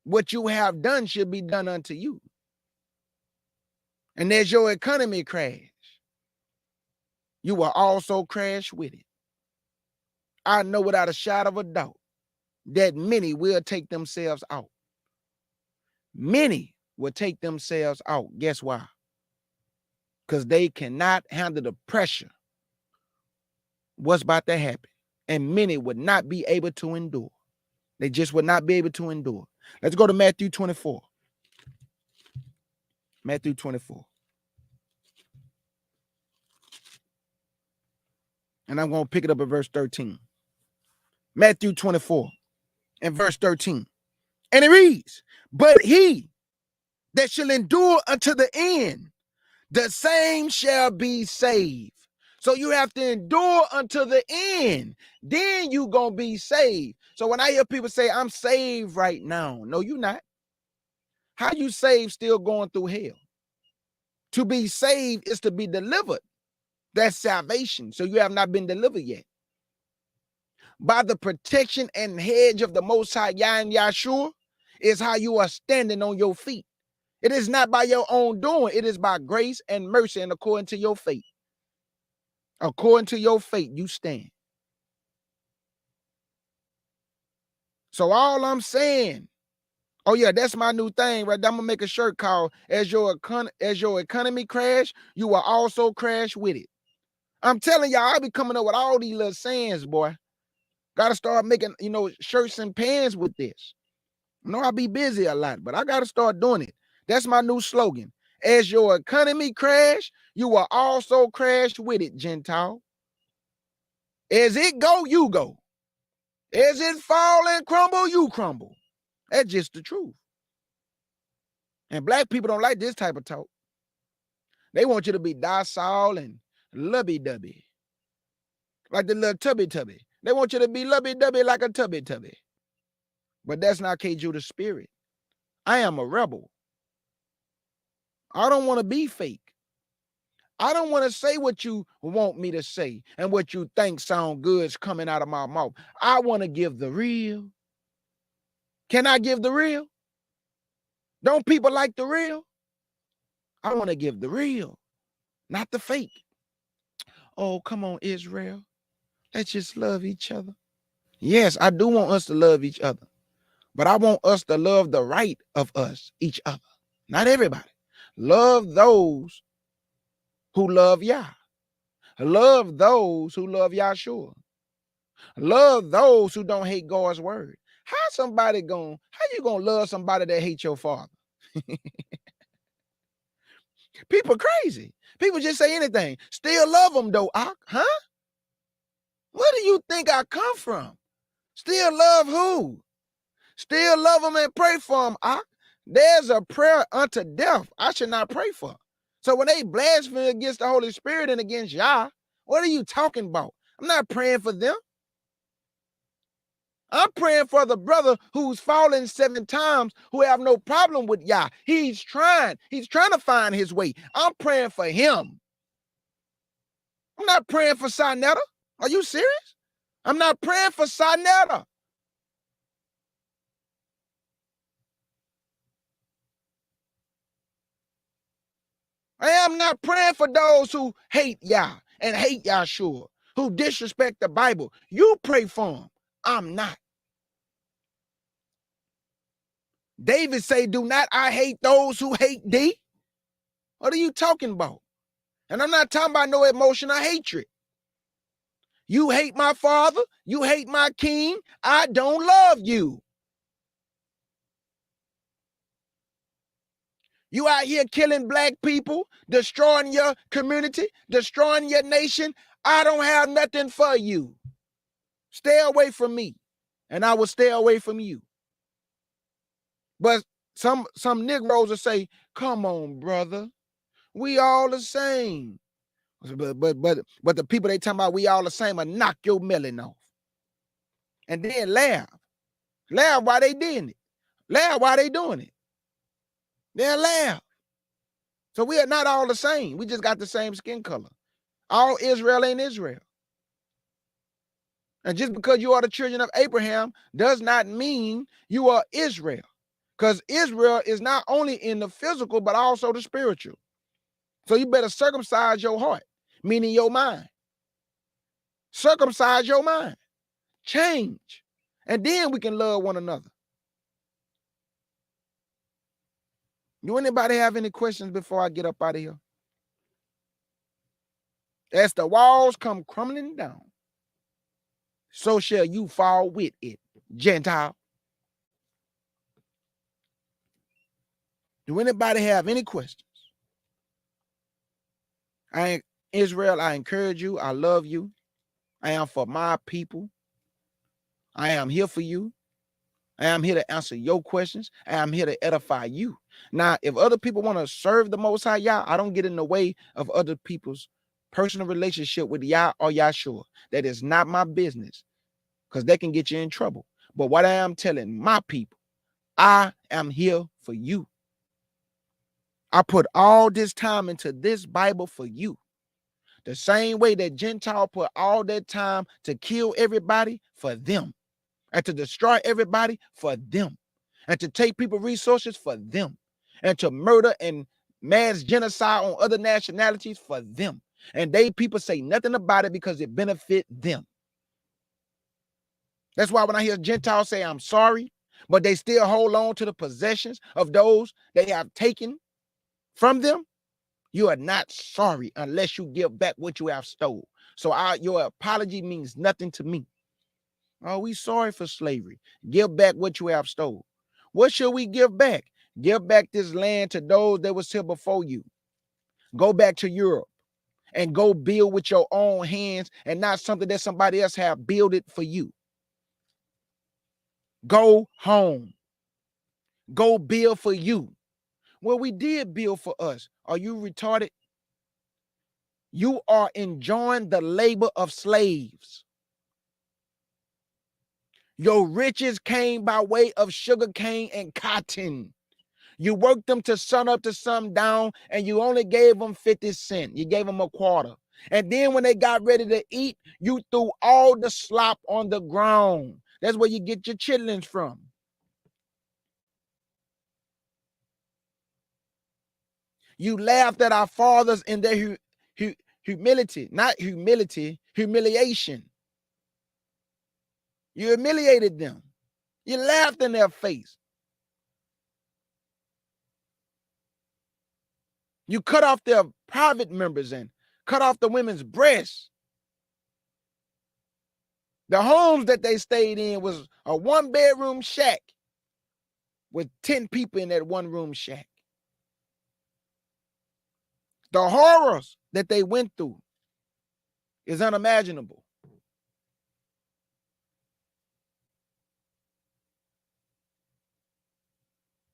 What you have done should be done unto you. And there's your economy crash. You will also crash with it. I know without a shadow of a doubt that many will take themselves out. Many will take themselves out. Guess why? Because they cannot handle the pressure. What's about to happen? And many would not be able to endure. They just would not be able to endure. Let's go to Matthew 24. Matthew 24. And I'm going to pick it up at verse 13. Matthew 24 and verse 13. And it reads, but he that shall endure unto the end, the same shall be saved. So you have to endure until the end. Then you going to be saved. So when I hear people say, I'm saved right now. No, you're not. How you saved still going through hell? To be saved is to be delivered. That's salvation. So you have not been delivered yet. By the protection and hedge of the Most High Yah and Yahshua is how you are standing on your feet. It is not by your own doing. It is by grace and mercy and according to your faith. According to your faith, you stand. So all I'm saying, oh yeah, that's my new thing, right? I'm gonna make a shirt called as your economy crash, you will also crash with it. I'm telling y'all, I be coming up with all these little sayings, boy. Gotta start making, shirts and pants with this. I know I be busy a lot, but I gotta start doing it. That's my new slogan. As your economy crash, you will also crash with it, Gentile. As it go, you go. As it fall and crumble, you crumble. That's just the truth. And black people don't like this type of talk. They want you to be docile and lubby-dubby. Like the little tubby-tubby. They want you to be lubby-dubby like a tubby-tubby. But that's not K. Judah's spirit. I am a rebel. I don't want to be fake. I don't want to say what you want me to say and what you think sound good is coming out of my mouth. I want to give the real. Can I give the real? Don't people like the real? I want to give the real, not the fake. Oh, come on, Israel. Let's just love each other. Yes, I do want us to love each other. But I want us to love the right of us, each other. Not everybody. Love those who love Yah. Love those who love Yahshua. Love those who don't hate God's word. How you gonna love somebody that hates your father? People crazy. People just say anything. Still love them though, huh? Where do you think I come from? Still love who? Still love them and pray for them, There's a prayer unto death I should not pray for. So when they blaspheme against the Holy Spirit and against Yah, what are you talking about? I'm not praying for them. I'm praying for the brother who's fallen 7 times, who have no problem with Yah. He's trying to find his way. I'm praying for him. I'm not praying for Sinetta. Are you serious? I'm not praying for Sinetta. I am not praying for those who hate Yah and hate Yahshua, who disrespect the Bible. You pray for them. I'm not. David say, do not I hate those who hate thee? What are you talking about? And I'm not talking about no emotional hatred. You hate my father. You hate my king. I don't love you. You out here killing black people, destroying your community, destroying your nation. I don't have nothing for you. Stay away from me, and I will stay away from you. But some Negroes will say, come on, brother. We all the same. But the people they talking about we all the same will knock your melon off. And then laugh. Laugh while they doing it. Laugh while they doing it. They'll laugh. So we are not all the same. We just got the same skin color. All Israel ain't Israel. And just because you are the children of Abraham does not mean you are Israel. Because Israel is not only in the physical, but also the spiritual. So you better circumcise your heart, meaning your mind. Circumcise your mind. Change. And then we can love one another. Do anybody have any questions before I get up out of here? As the walls come crumbling down, so shall you fall with it, Gentile. Do anybody have any questions? Israel, I encourage you. I love you. I am for my people. I am here for you. I am here to answer your questions. I am here to edify you. Now, if other people want to serve the Most High Yah, I don't get in the way of other people's personal relationship with Yah or Yahshua. That is not my business, because they can get you in trouble. But what I am telling my people, I am here for you. I put all this time into this Bible for you. The same way that Gentile put all that time to kill everybody for them, and to destroy everybody for them, and to take people's resources for them, and to murder and mass genocide on other nationalities for them. And they people say nothing about it because it benefit them. That's why when I hear Gentiles say, I'm sorry, but they still hold on to the possessions of those they have taken from them, you are not sorry unless you give back what you have stole. So your apology means nothing to me. Oh, we sorry for slavery. Give back what you have stole. What should we give back? Give back this land to those that was here before you. Go back to Europe and go build with your own hands and not something that somebody else have built it for you. Go home. Go build for you. Well, we did build for us. Are you retarded? You are enjoying the labor of slaves. Your riches came by way of sugarcane and cotton. You worked them to sun up to sun down, and you only gave them 50 cents. You gave them a quarter. And then when they got ready to eat, you threw all the slop on the ground. That's where you get your chitlins from. You laughed at our fathers in their humility, not humility, humiliation. You humiliated them. You laughed in their face. You cut off their private members and cut off the women's breasts. The homes that they stayed in was a 1-bedroom shack with 10 people in that 1-room shack. The horrors that they went through is unimaginable.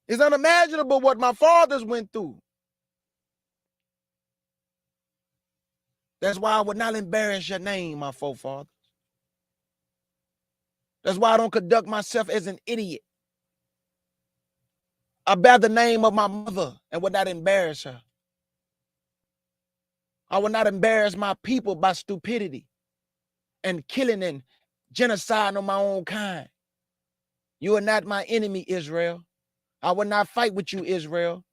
It's unimaginable what my fathers went through. That's why I would not embarrass your name, my forefathers. That's why I don't conduct myself as an idiot. I bear the name of my mother and will not embarrass her. I will not embarrass my people by stupidity and killing and genocide on my own kind. You are not my enemy, Israel. I will not fight with you, Israel.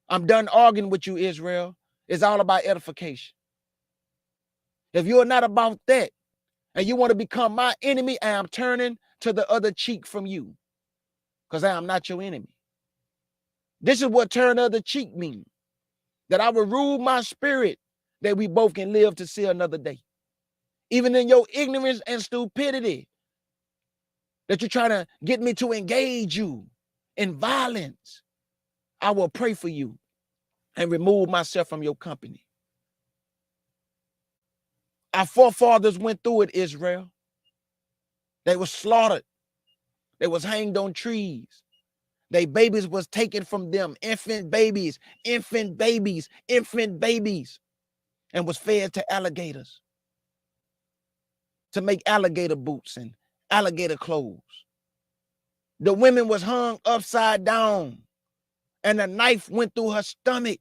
I'm done arguing with you, Israel. It's all about edification. If you are not about that and you want to become my enemy, I am turning to the other cheek from you because I am not your enemy. This is what turn the other cheek means. That I will rule my spirit that we both can live to see another day. Even in your ignorance and stupidity, that you're trying to get me to engage you in violence, I will pray for you and remove myself from your company. Our forefathers went through it, Israel. They were slaughtered. They was hanged on trees. Their babies was taken from them, infant babies, and was fed to alligators to make alligator boots and alligator clothes. The women was hung upside down and a knife went through her stomach.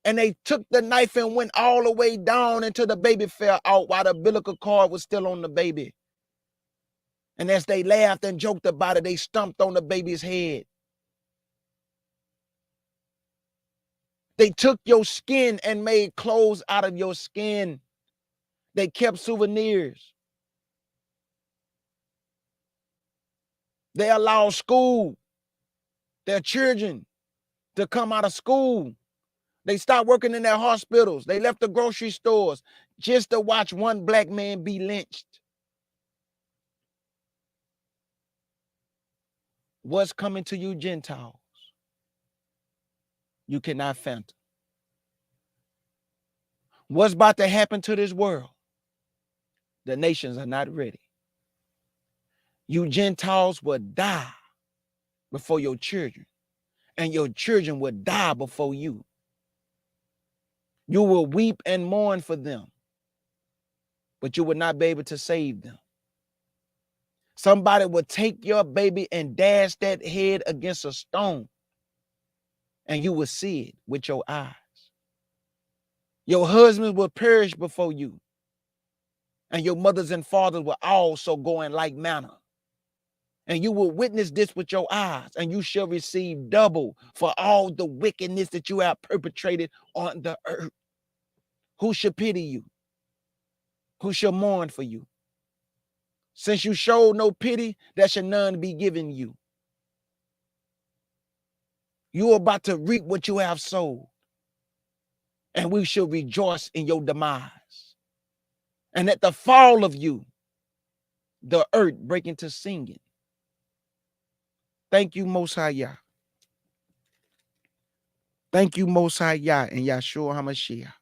And they took the knife and went all the way down until the baby fell out while the umbilical cord was still on the baby. And as they laughed and joked about it, they stomped on the baby's head. They took your skin and made clothes out of your skin. They kept souvenirs. They allowed school, their children, to come out of school. They stopped working in their hospitals. They left the grocery stores just to watch one black man be lynched. What's coming to you, Gentiles? You cannot fathom. What's about to happen to this world? The nations are not ready. You Gentiles will die before your children, and your children will die before you. You will weep and mourn for them, but you will not be able to save them. Somebody will take your baby and dash that head against a stone, and you will see it with your eyes. Your husbands will perish before you, and your mothers and fathers will also go in like manner. And you will witness this with your eyes, and you shall receive double for all the wickedness that you have perpetrated on the earth. Who shall pity you? Who shall mourn for you? Since you showed no pity, there shall none be given you. You are about to reap what you have sowed, and we shall rejoice in your demise. And at the fall of you, the earth break into singing. Thank you, Most High Yah. Thank you, Most High Yah and Yahshua HaMashiach,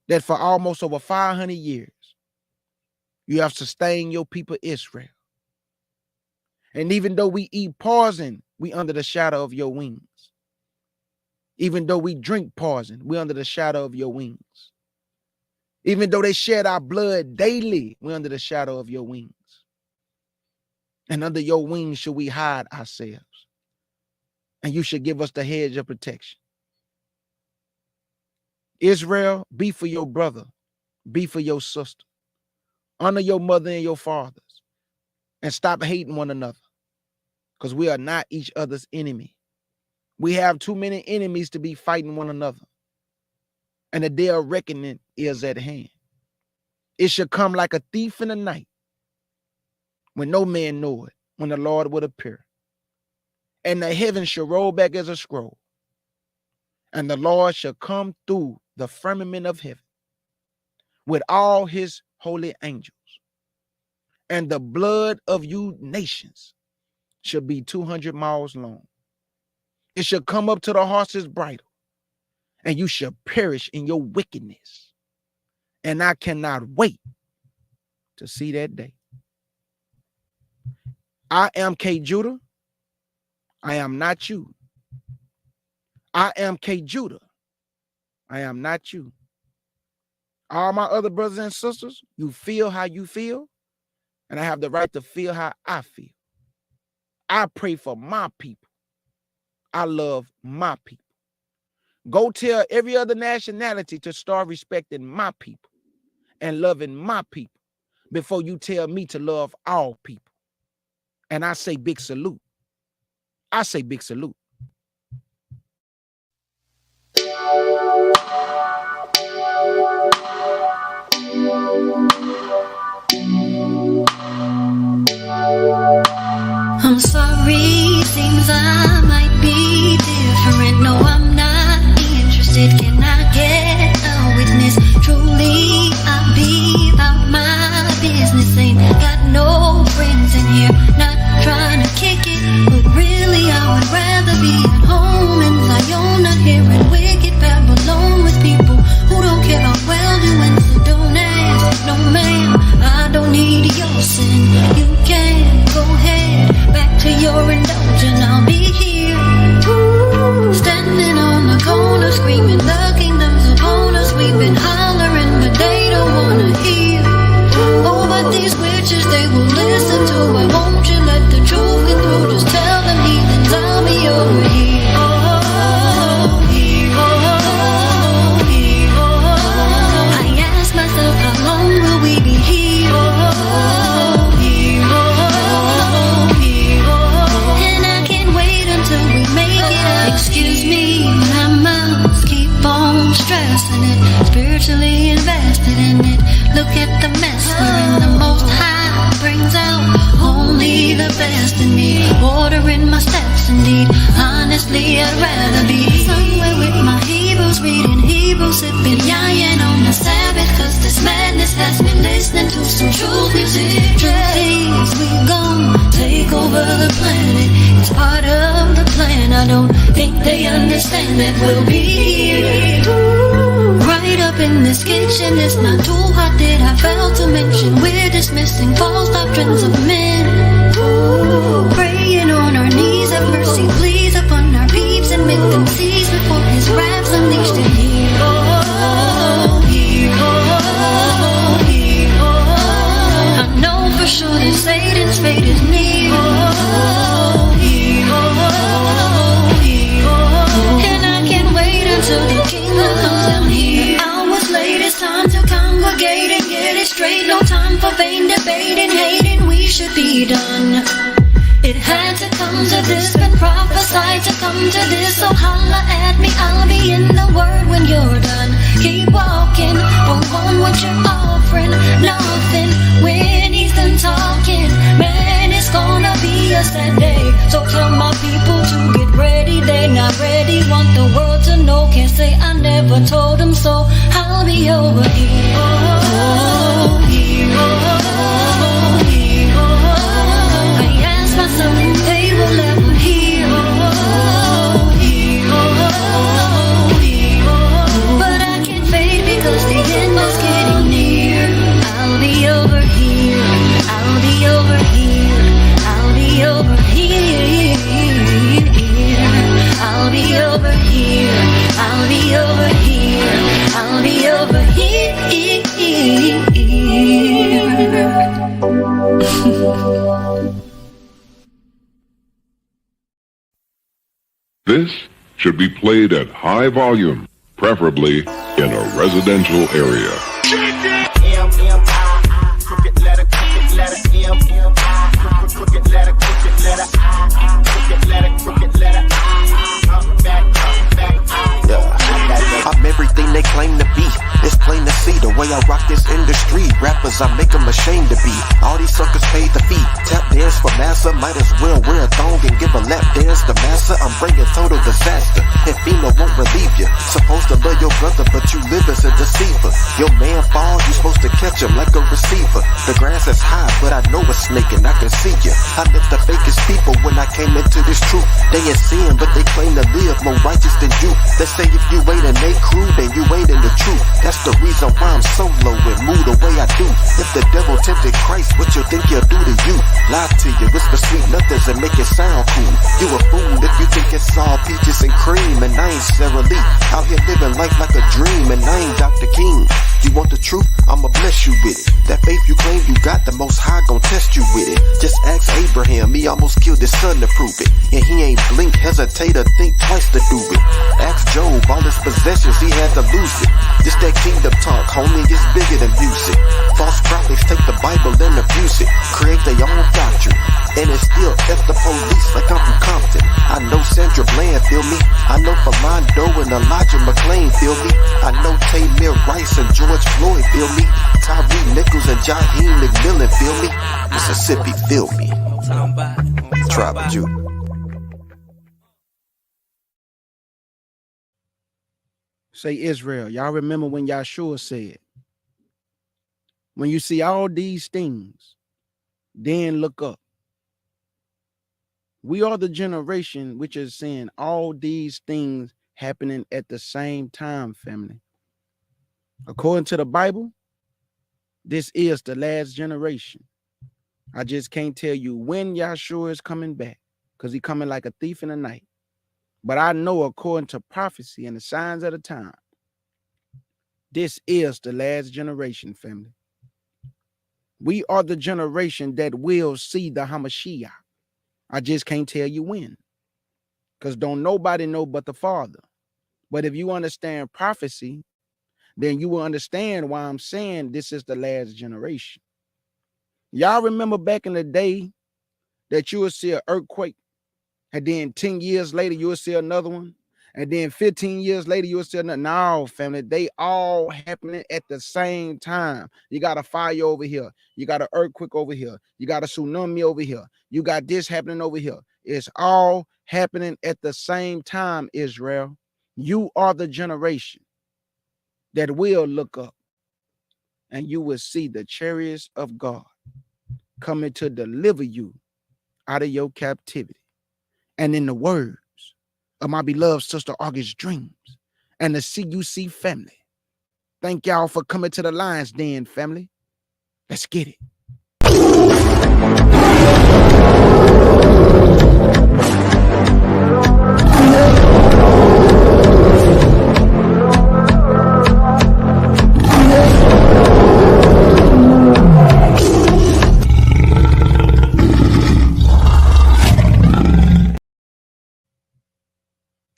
that for almost over 500 years, you have sustained your people Israel. And even though we eat poison, we under the shadow of your wings. Even though we drink poison, we under the shadow of your wings. Even though they shed our blood daily, we under the shadow of your wings. And under your wings should we hide ourselves. And you should give us the hedge of protection. Israel, be for your brother, be for your sister. Honor your mother and your fathers. And stop hating one another. Because we are not each other's enemy. We have too many enemies to be fighting one another. And the day of reckoning is at hand. It shall come like a thief in the night, when no man know it, when the Lord would appear. And the heavens shall roll back as a scroll. And the Lord shall come through the firmament of heaven with all his holy angels. And the blood of you nations shall be 200 miles long. It shall come up to the horse's bridle, and you shall perish in your wickedness. And I cannot wait to see that day. I am K. Judah. I am not you. I am K. Judah. I am not you. All my other brothers and sisters, you feel how you feel, and I have the right to feel how I feel. I pray for my people. I love my people. Go tell every other nationality to start respecting my people and loving my people before you tell me to love all people. And I say big salute. I say big salute. I'm sorry, seems I might be different. No, I'm not interested. Can I get a witness? Truly, I be about my business. Ain't got no friends in here. Not trying to kick it, but really I would rather be at home in Zion, not hearing wicked Babylon with people who don't care about well-doing. So don't ask, no ma'am, I don't need your sin. You can go ahead, back to your indulgence. I'll be here, standing on the corner, screaming the kingdom's upon us. We've been hollering, but they don't wanna hear. Oh, but these witches, they will listen to it. Won't you let the truth get through? Just tell them heathens I'll be over here. Oh, here, oh, here, oh. I ask myself, how long will we be here? Oh, here, oh, here, oh. And I can't wait until we make it up. Excuse me, but I must keep on stressing it. Spiritually invested in it. Look at the mess we're in. The Most High brings out only the best in me. Ordering my steps indeed. Honestly, I'd rather be somewhere with my Hebrews, reading Hebrews, sipping yayin on the Sabbath. Cause this madness has me listening to some truth music. Truth is, we gon' take over the planet. It's part of the plan. I don't think they understand that we'll be here. Right up in this kitchen, it's not too hot that I failed to mention. We're dismissing false doctrines of men. Ooh, praying on our knees, have mercy please upon our peeps and make them cease before his wrath's unleashed in here. Oh, here, oh, here, oh. I know for sure that Satan's fate is near. Oh, here, oh, here, oh. And I can't wait until the kingdom comes down here. Hours late, it's time to congregate and get it straight. No time for vain debating, hating, we should be done. It had to come to this, been prophesied to come to this. So holla at me, I'll be in the word when you're done. Keep walking, don't want what you're offering. Nothing when he's done talking. Man, it's gonna be a sad day. So tell my people to get ready, they not ready. Want the world to know, can't say I never told them so. I'll be over here. Oh, here, oh, here, oh. I ask myself if they will ever hear. Oh, here, oh, here, oh. But I can't fade because the end is getting near. I'll be over here. I'll be over here. I'll be over here. I'll be over here. I'll be over here. I'll be over here. This should be played at high volume, preferably in a residential area. Crooked letter, M, crooked letter, crooked letter, back, I'm everything they claim to be. It's plain to see the way I rock this industry. Rappers, I make them ashamed to be. All these suckers paid the fee. Tap dance for massa, might as well wear a thong and give a lap dance to massa. I'm bringing total disaster. And FEMA won't relieve you. Supposed to love your brother, but you live as a deceiver. Your man falls, you supposed to catch him like a receiver. The grass is high, but I know it's snaking, I can see you. I met the fakest people when I came into this truth. They ain't sin, but they claim to live more righteous than you. They say if you ain't in they crew, then you ain't in the truth. That's the reason why I'm solo and move the way I do. If the devil tempted Christ, what you think he'll do to you? Lie to you, whisper sweet nothings and make it sound cool. You a fool if you think it's all peaches and cream, and I ain't Sarah Lee. I Out here living life like a dream, and I ain't Dr. King. You want the truth? I'ma bless you with it. That faith you claim you got, the Most High gon' test you with it. Just ask Abraham, he almost killed his son to prove it. And he ain't blink, hesitate, or think twice to do it. Ask Job, all his possessions, he had to lose it. This that kingdom talk, homie, it's bigger than music. False prophets take the Bible and abuse it. Create their own doctrine. And it's still F the police like I'm from Compton. I know Sandra Bland, feel me? I know Philando and Elijah McClain, feel me? I know Tamir Rice and George Floyd, feel me? Tyree Nichols and Jaheim McMillan, feel me? Mississippi, feel me? Tribal Jew. Say Israel. Y'all remember when Yahshua said, when you see all these things, then look up. We are the generation which is seeing all these things happening at the same time, family. According to the Bible, this is the last generation. I just can't tell you when Yahshua is coming back, because he's coming like a thief in the night. But I know according to prophecy and the signs of the time, this is the last generation, family. We are the generation that will see the Hamashiach. I just can't tell you when, because don't nobody know but the Father. But if you understand prophecy, then you will understand why I'm saying this is the last generation. Y'all remember back in the day that you would see an earthquake, and then 10 years later, you will see another one, and then 15 years later, you will see another. No, family, they all happening at the same time. You got a fire over here. You got an earthquake over here. You got a tsunami over here. You got this happening over here. It's all happening at the same time, Israel. You are the generation that will look up, and you will see the chariots of God coming to deliver you out of your captivity. And in the words of my beloved sister August Dreams and the CUC family, thank y'all for coming to the Lion's Den, family. Let's get it.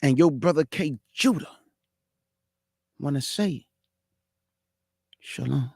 And your brother K. Judah want to say, Shalom.